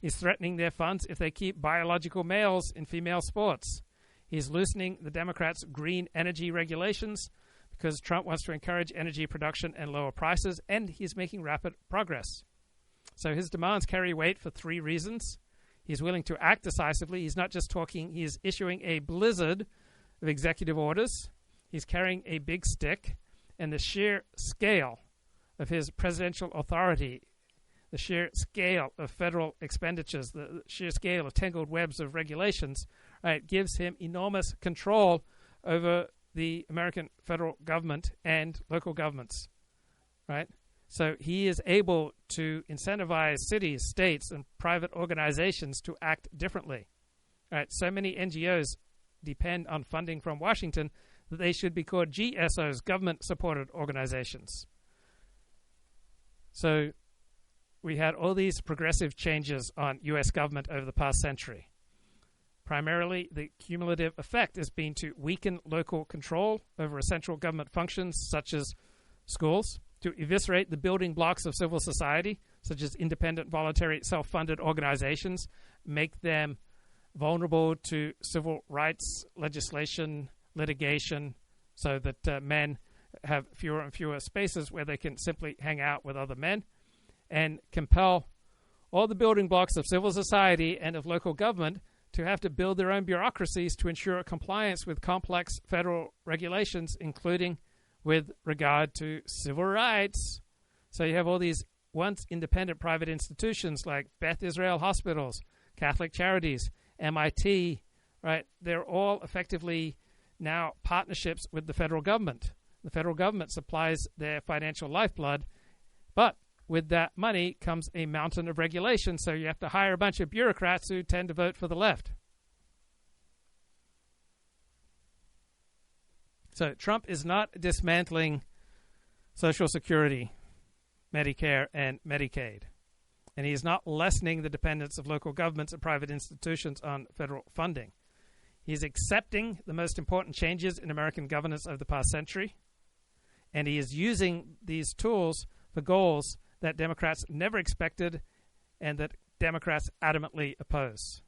He's threatening their funds if they keep biological males in female sports. He's loosening the Democrats' green energy regulations because Trump wants to encourage energy production and lower prices, and he's making rapid progress. So his demands carry weight for three reasons. He's willing to act decisively. He's not just talking. He's issuing a blizzard of executive orders. He's carrying a big stick. And the sheer scale of his presidential authority, the sheer scale of federal expenditures, the sheer scale of tangled webs of regulations, right, gives him enormous control over the American federal government and local governments, right? So he is able to incentivize cities, states, and private organizations to act differently. Right? So many NGOs depend on funding from Washington that they should be called GSOs, government-supported organizations. So we had all these progressive changes on U.S. government over the past century. Primarily, the cumulative effect has been to weaken local control over essential government functions such as schools, to eviscerate the building blocks of civil society, such as independent, voluntary, self-funded organizations, make them vulnerable to civil rights legislation, litigation, so that men have fewer and fewer spaces where they can simply hang out with other men, and compel all the building blocks of civil society and of local government to have to build their own bureaucracies to ensure compliance with complex federal regulations, including with regard to civil rights. So you have all these once independent private institutions like Beth Israel Hospitals, Catholic Charities, MIT, right? They're all effectively now partnerships with the federal government. The federal government supplies their financial lifeblood, but with that money comes a mountain of regulation, so you have to hire a bunch of bureaucrats who tend to vote for the left. So Trump is not dismantling Social Security, Medicare, and Medicaid. And he is not lessening the dependence of local governments and private institutions on federal funding. He's accepting the most important changes in American governance over the past century. And he is using these tools for goals that Democrats never expected and that Democrats adamantly oppose.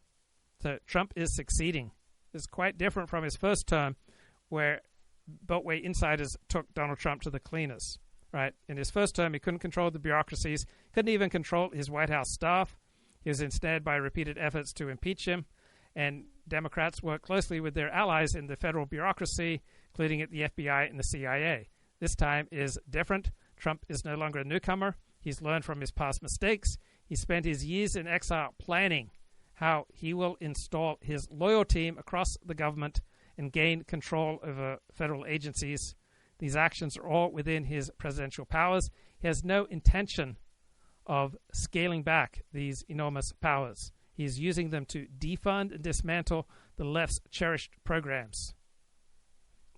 So Trump is succeeding. It's quite different from his first term, where Beltway insiders took Donald Trump to the cleaners. Right? In his first term, he couldn't control the bureaucracies, couldn't even control his White House staff. He was ensnared by repeated efforts to impeach him. And Democrats worked closely with their allies in the federal bureaucracy, including at the FBI and the CIA. This time is different. Trump is no longer a newcomer. He's learned from his past mistakes. He spent his years in exile planning how he will install his loyal team across the government and gain control over federal agencies. These actions are all within his presidential powers. He has no intention of scaling back these enormous powers. He is using them to defund and dismantle the left's cherished programs.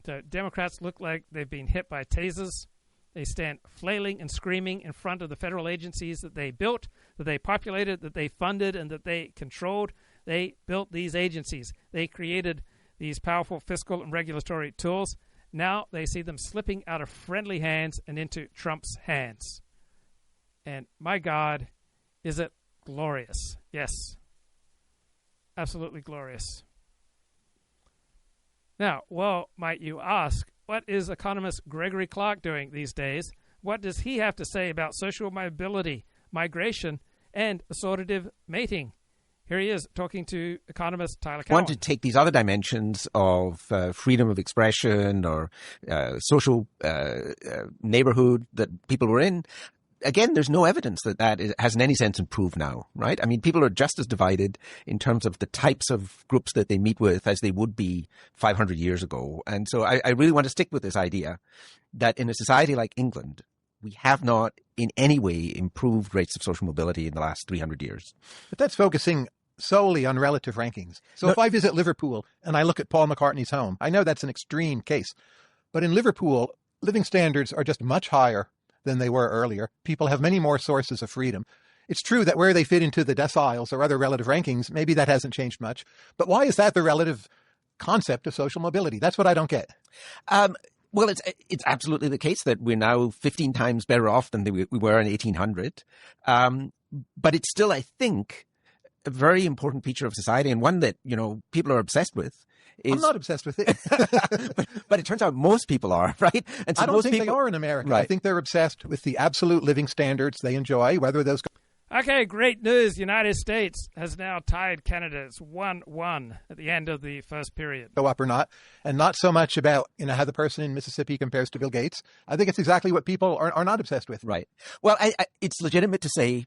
So Democrats look like they've been hit by tasers. They stand flailing and screaming in front of the federal agencies that they built, that they populated, that they funded, and that they controlled. They built these agencies. They created these powerful fiscal and regulatory tools. Now they see them slipping out of friendly hands and into Trump's hands. And my God, is it glorious? Yes. Absolutely glorious. Now, well, might you ask, what is economist Gregory Clark doing these days? What does he have to say about social mobility, migration, and assortative mating? Here he is talking to economist Tyler Cowen. I want to take these other dimensions of freedom of expression or social neighborhood that people were in. Again, there's no evidence that has in any sense improved now, right? I mean, people are just as divided in terms of the types of groups that they meet with as they would be 500 years ago. And so I really want to stick with this idea that in a society like England, we have not in any way improved rates of social mobility in the last 300 years. But that's focusing solely on relative rankings. So if I visit Liverpool and I look at Paul McCartney's home, I know that's an extreme case. But in Liverpool, living standards are just much higher than they were earlier. People have many more sources of freedom. It's true that where they fit into the deciles or other relative rankings, maybe that hasn't changed much. But why is that the relative concept of social mobility? That's what I don't get. Well, it's absolutely the case that we're now 15 times better off than we were in 1800. But it's still, I think, a very important feature of society and one that, people are obsessed with. I'm not obsessed with it. but it turns out most people are, right? And so I don't think they are in America. Right. I think they're obsessed with the absolute living standards they enjoy, whether those... Okay, great news. The United States has now tied Canada. It's 1-1 at the end of the first period. Go up or not, and not so much about how the person in Mississippi compares to Bill Gates. I think it's exactly what people are not obsessed with. Right. Well, it's legitimate to say,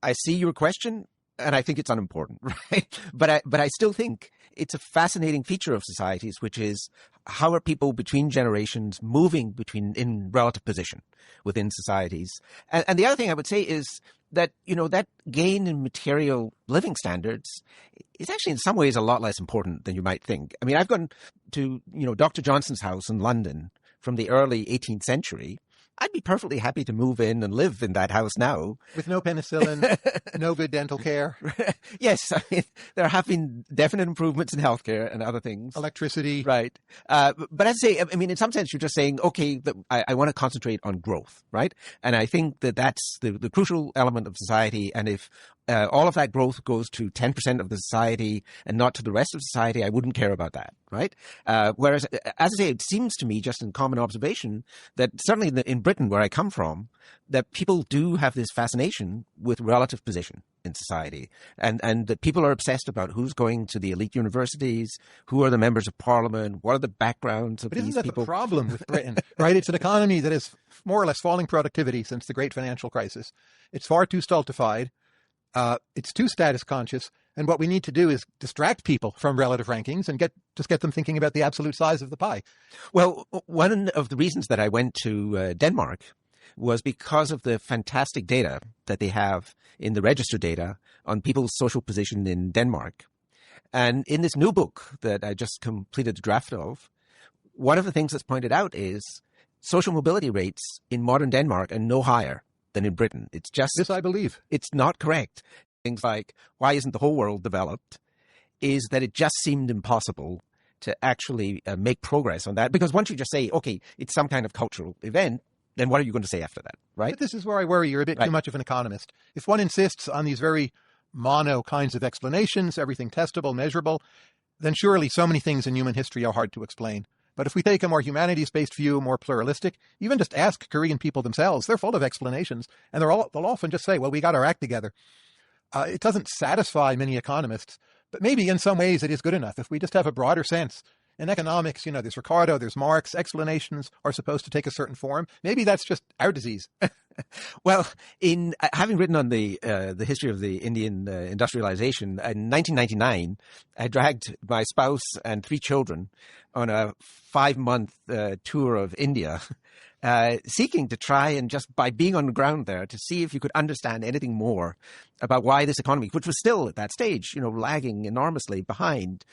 I see your question, and I think it's unimportant, right? But I still think it's a fascinating feature of societies, which is how are people between generations moving in relative position within societies. And the other thing I would say is that, that gain in material living standards is actually in some ways a lot less important than you might think. I mean, I've gone to, Dr. Johnson's house in London from the early 18th century. I'd be perfectly happy to move in and live in that house now. With no penicillin, no good dental care. Yes, I mean, there have been definite improvements in healthcare and other things. Electricity. Right. But I'd say, I mean, in some sense, you're just saying, okay, I want to concentrate on growth, right? And I think that that's the crucial element of society. And if all of that growth goes to 10% of the society and not to the rest of society, I wouldn't care about that, right? Whereas, as I say, it seems to me, just in common observation, that certainly in Britain, where I come from, that people do have this fascination with relative position in society, and that people are obsessed about who's going to the elite universities, who are the members of parliament, what are the backgrounds of these people. But isn't that the problem with Britain, right? It's an economy that is more or less falling productivity since the great financial crisis. It's far too stultified. It's too status conscious. And what we need to do is distract people from relative rankings and just get them thinking about the absolute size of the pie. Well, one of the reasons that I went to Denmark was because of the fantastic data that they have in the register data on people's social position in Denmark. And in this new book that I just completed the draft of, one of the things that's pointed out is social mobility rates in modern Denmark are no higher than in Britain. It's just... This I believe. It's not correct. Things like, why isn't the whole world developed, is that it just seemed impossible to actually make progress on that. Because once you just say, okay, it's some kind of cultural event, then what are you going to say after that, right? But this is where I worry you're a bit too much of an economist. If one insists on these very mono kinds of explanations, everything testable, measurable, then surely so many things in human history are hard to explain. But if we take a more humanities-based view, more pluralistic, even just ask Korean people themselves, they're full of explanations, and they'll often just say, well, we got our act together. It doesn't satisfy many economists, but maybe in some ways it is good enough. If we just have a broader sense. In economics, there's Ricardo, there's Marx, explanations are supposed to take a certain form. Maybe that's just our disease. Well, in having written on the history of the Indian industrialization, in 1999, I dragged my spouse and 3 children on a 5-month tour of India, seeking to try and just by being on the ground there to see if you could understand anything more about why this economy, which was still at that stage, lagging enormously behind.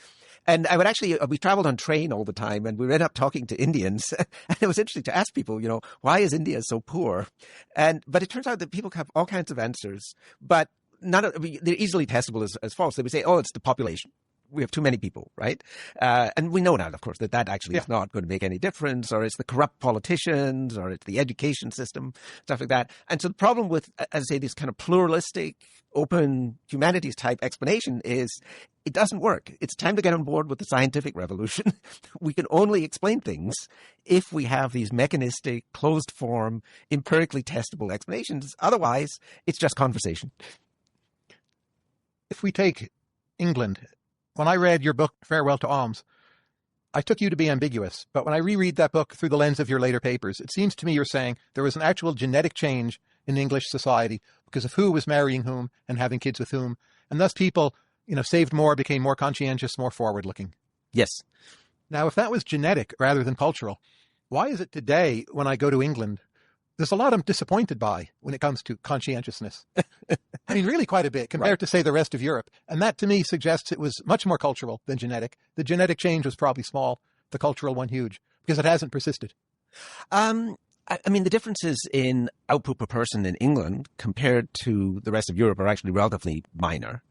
And I would actually, we traveled on train all the time, and we ended up talking to Indians. And it was interesting to ask people, why is India so poor? But it turns out that people have all kinds of answers, but they're easily testable as false. They would say, oh, it's the population. We have too many people, right? And we know now, of course, that actually is not going to make any difference, or it's the corrupt politicians, or it's the education system, stuff like that. And so the problem with, as I say, this kind of pluralistic, open humanities type explanation is it doesn't work. It's time to get on board with the scientific revolution. We can only explain things if we have these mechanistic, closed form, empirically testable explanations. Otherwise, it's just conversation. If we take England, when I read your book, Farewell to Alms, I took you to be ambiguous. But when I reread that book through the lens of your later papers, it seems to me you're saying there was an actual genetic change in English society because of who was marrying whom and having kids with whom. And thus people, saved more, became more conscientious, more forward-looking. Yes. Now, if that was genetic rather than cultural, why is it today when I go to England, there's a lot I'm disappointed by when it comes to conscientiousness? I mean, really quite a bit compared to, say, the rest of Europe. And that, to me, suggests it was much more cultural than genetic. The genetic change was probably small, the cultural one huge, because it hasn't persisted. I mean, the differences in output per person in England compared to the rest of Europe are actually relatively minor.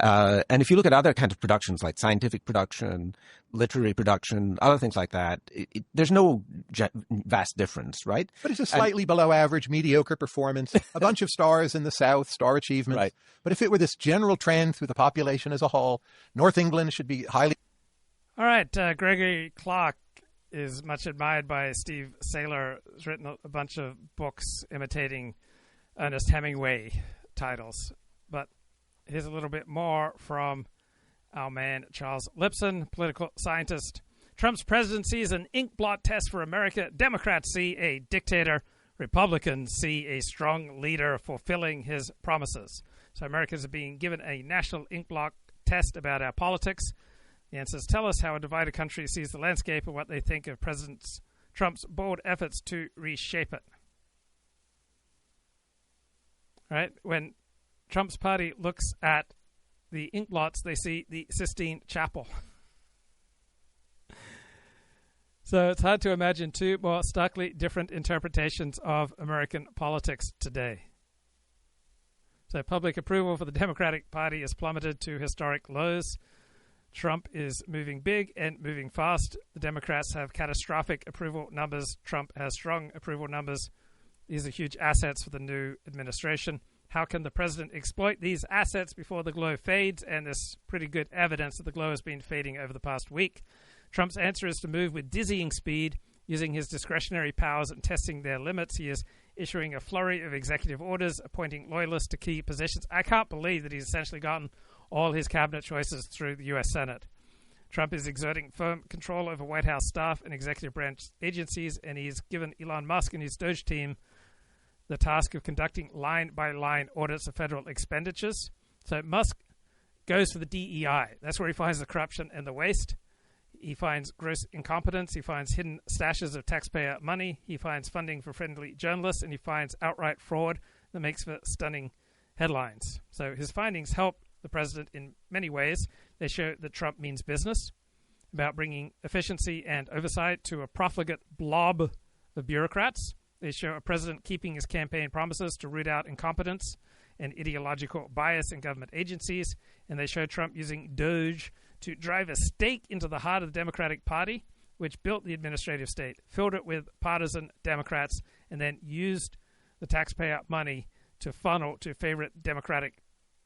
And if you look at other kinds of productions like scientific production, literary production, other things like that, there's no vast difference, right? But it's a slightly below average, mediocre performance, a bunch of stars in the South, star achievements. Right. But if it were this general trend through the population as a whole, North England should be highly... All right, Gregory Clark is much admired by Steve Saylor. He's written a bunch of books imitating Ernest Hemingway titles. But here's a little bit more from our man Charles Lipson, political scientist. Trump's presidency is an ink-blot test for America. Democrats see a dictator. Republicans see a strong leader fulfilling his promises. So Americans are being given a national ink-blot test about our politics. The answers tell us how a divided country sees the landscape and what they think of President Trump's bold efforts to reshape it. Right? When Trump's party looks at the ink blots, they see the Sistine Chapel. So it's hard to imagine two more starkly different interpretations of American politics today. So public approval for the Democratic Party has plummeted to historic lows. Trump is moving big and moving fast. The Democrats have catastrophic approval numbers. Trump has strong approval numbers. These are huge assets for the new administration. How can the president exploit these assets before the glow fades? And there's pretty good evidence that the glow has been fading over the past week. Trump's answer is to move with dizzying speed, using his discretionary powers and testing their limits. He is issuing a flurry of executive orders, appointing loyalists to key positions. I can't believe that he's essentially gotten all his cabinet choices through the U.S. Senate. Trump is exerting firm control over White House staff and executive branch agencies, and he's given Elon Musk and his Doge team the task of conducting line-by-line audits of federal expenditures. So Musk goes for the DEI. That's where he finds the corruption and the waste. He finds gross incompetence. He finds hidden stashes of taxpayer money. He finds funding for friendly journalists, and he finds outright fraud that makes for stunning headlines. So his findings help the president in many ways. They show that Trump means business about bringing efficiency and oversight to a profligate blob of bureaucrats. They show a president keeping his campaign promises to root out incompetence and ideological bias in government agencies. And they show Trump using Doge to drive a stake into the heart of the Democratic Party, which built the administrative state, filled it with partisan Democrats, and then used the taxpayer money to funnel to favorite Democratic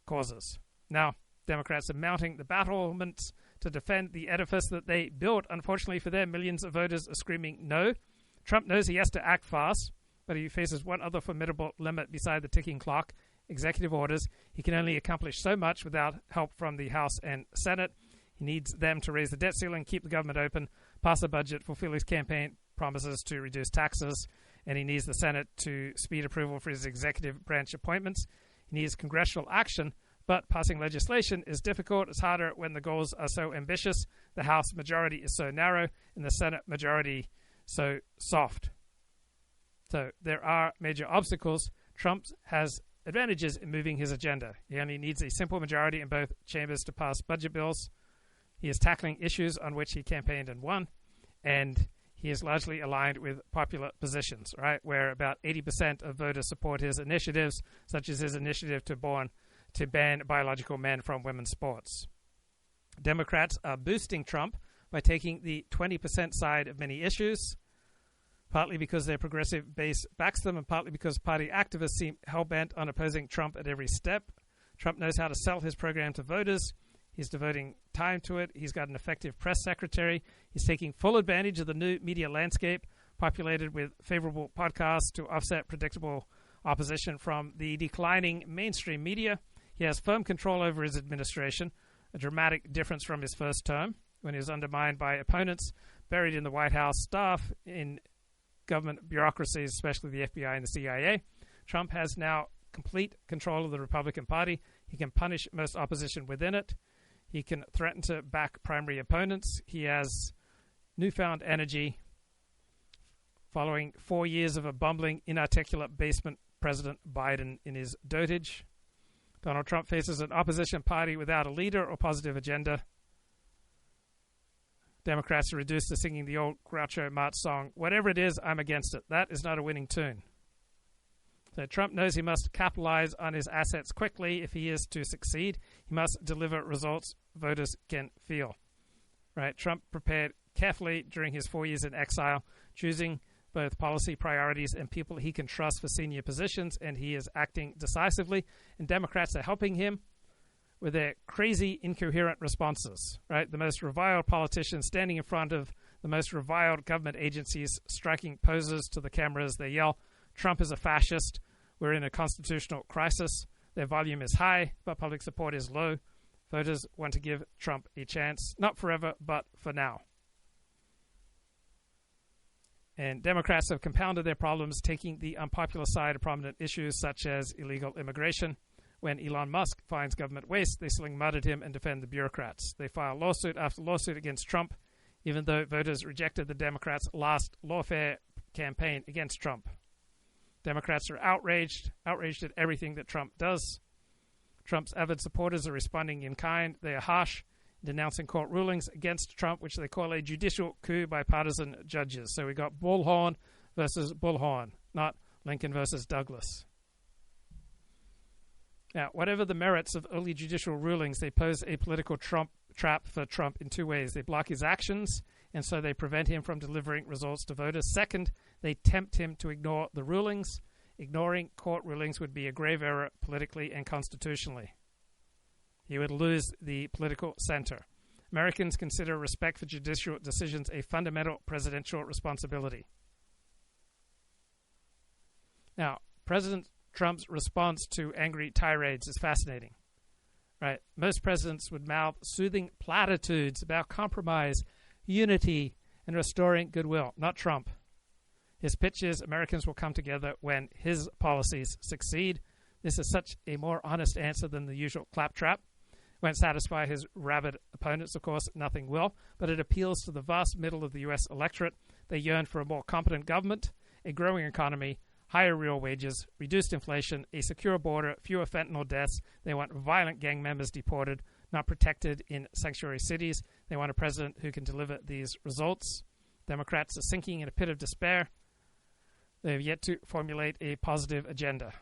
causes. Now, Democrats are mounting the battlements to defend the edifice that they built. Unfortunately for them, millions of voters are screaming no. Trump knows he has to act fast, but he faces one other formidable limit beside the ticking clock: executive orders. He can only accomplish so much without help from the House and Senate. He needs them to raise the debt ceiling, keep the government open, pass a budget, fulfill his campaign promises to reduce taxes, and he needs the Senate to speed approval for his executive branch appointments. He needs congressional action, but passing legislation is difficult. It's harder when the goals are so ambitious, the House majority is so narrow, and the Senate majority so soft. So there are major obstacles. Trump has advantages in moving his agenda. He only needs a simple majority in both chambers to pass budget bills. He is tackling issues on which he campaigned and won, and he is largely aligned with popular positions, right, where about 80% of voters support his initiatives, such as his initiative to ban biological men from women's sports. Democrats are boosting Trump by taking the 20% side of many issues, partly because their progressive base backs them and partly because party activists seem hell-bent on opposing Trump at every step. Trump knows how to sell his program to voters. He's devoting time to it. He's got an effective press secretary. He's taking full advantage of the new media landscape, populated with favorable podcasts to offset predictable opposition from the declining mainstream media. He has firm control over his administration, a dramatic difference from his first term, when he was undermined by opponents buried in the White House, staff in government bureaucracies, especially the FBI and the CIA. Trump has now complete control of the Republican Party. He can punish most opposition within it. He can threaten to back primary opponents. He has newfound energy following 4 years of a bumbling, inarticulate basement President Biden in his dotage. Donald Trump faces an opposition party without a leader or positive agenda. Democrats are reduced to singing the old Groucho Marx song, "Whatever it is, I'm against it." That is not a winning tune. So Trump knows he must capitalize on his assets quickly if he is to succeed. He must deliver results voters can feel. Right? Trump prepared carefully during his 4 years in exile, choosing both policy priorities and people he can trust for senior positions, and he is acting decisively. And Democrats are helping him with their crazy, incoherent responses. Right? The most reviled politicians standing in front of the most reviled government agencies, striking poses to the cameras. They yell, "Trump is a fascist. We're in a constitutional crisis." Their volume is high, but public support is low. Voters want to give Trump a chance, not forever, but for now. And Democrats have compounded their problems, taking the unpopular side of prominent issues such as illegal immigration. When Elon Musk finds government waste, they sling mud at him and defend the bureaucrats. They file lawsuit after lawsuit against Trump, even though voters rejected the Democrats' last lawfare campaign against Trump. Democrats are outraged at everything that Trump does. Trump's avid supporters are responding in kind. They are harsh, denouncing court rulings against Trump, which they call a judicial coup by partisan judges. So we got Bullhorn versus Bullhorn, not Lincoln versus Douglas. Now, whatever the merits of early judicial rulings, they pose a political trap for Trump in two ways. They block his actions, and so they prevent him from delivering results to voters. Second, they tempt him to ignore the rulings. Ignoring court rulings would be a grave error politically and constitutionally. He would lose the political center. Americans consider respect for judicial decisions a fundamental presidential responsibility. Now, President Trump's response to angry tirades is fascinating. Right? Most presidents would mouth soothing platitudes about compromise, unity, and restoring goodwill. Not Trump. His pitch is Americans will come together when his policies succeed. This is such a more honest answer than the usual claptrap. Won't satisfy his rabid opponents, of course, nothing will, but it appeals to the vast middle of the U.S. electorate. They yearn for a more competent government, a growing economy, higher real wages, reduced inflation, a secure border, fewer fentanyl deaths. They want violent gang members deported, not protected in sanctuary cities. They want a president who can deliver these results. Democrats are sinking in a pit of despair. They have yet to formulate a positive agenda.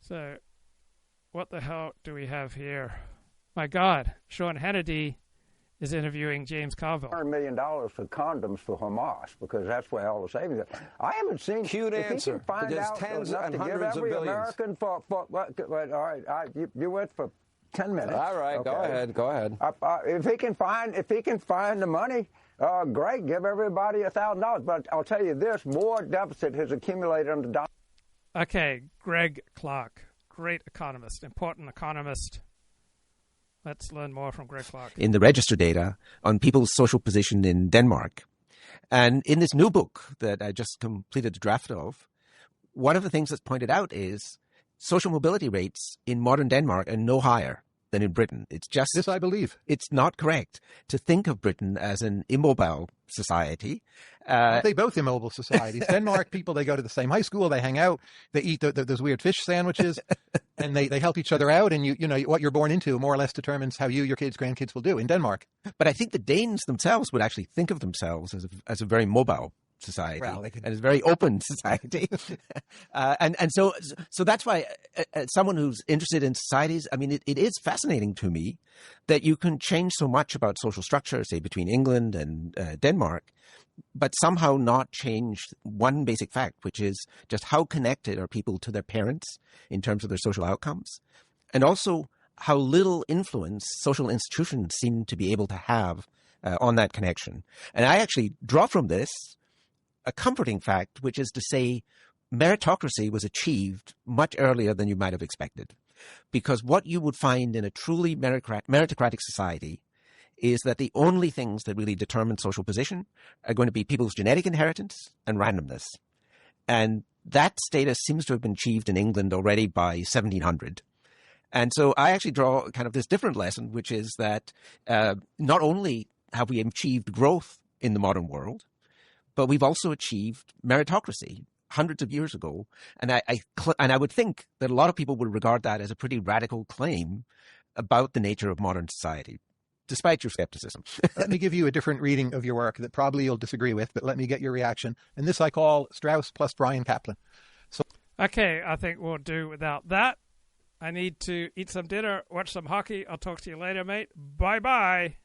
So what the hell do we have here? My God, Sean Hannity is interviewing James Carville. $100 million for condoms for Hamas because that's where all the savings are. I haven't seen. Cute answer. There's tens and to hundreds give every of billions. American for all right, you went for 10 minutes. All right, okay. Go ahead. If he can find the money, great. Give everybody $1,000. But I'll tell you this: more deficit has accumulated under Donald. Okay, Greg Clark, great economist, important economist. Let's learn more from Greg Clark. In the register data on people's social position in Denmark. And in this new book that I just completed the draft of, one of the things that's pointed out is social mobility rates in modern Denmark are no higher than in Britain. It's just... This I believe. It's not correct to think of Britain as an immobile society. They both immobile societies. Denmark people, they go to the same high school, they hang out, they eat those weird fish sandwiches, and they help each other out, and you know what you're born into more or less determines how you, your kids, grandkids will do in Denmark. But I think the Danes themselves would actually think of themselves as a very mobile society, and it's a very open society. and so that's why as someone who's interested in societies, I mean, it is fascinating to me that you can change so much about social structure, say between England and Denmark, but somehow not change one basic fact, which is just how connected are people to their parents in terms of their social outcomes, and also how little influence social institutions seem to be able to have on that connection. And I actually draw from this a comforting fact, which is to say meritocracy was achieved much earlier than you might have expected. Because what you would find in a truly meritocratic society is that the only things that really determine social position are going to be people's genetic inheritance and randomness. And that status seems to have been achieved in England already by 1700. And so I actually draw kind of this different lesson, which is that not only have we achieved growth in the modern world, but we've also achieved meritocracy hundreds of years ago. And I would think that a lot of people would regard that as a pretty radical claim about the nature of modern society, despite your skepticism. Let me give you a different reading of your work that probably you'll disagree with, but let me get your reaction. And this I call Strauss plus Brian Kaplan. So, okay, I think we'll do without that. I need to eat some dinner, watch some hockey. I'll talk to you later, mate. Bye-bye.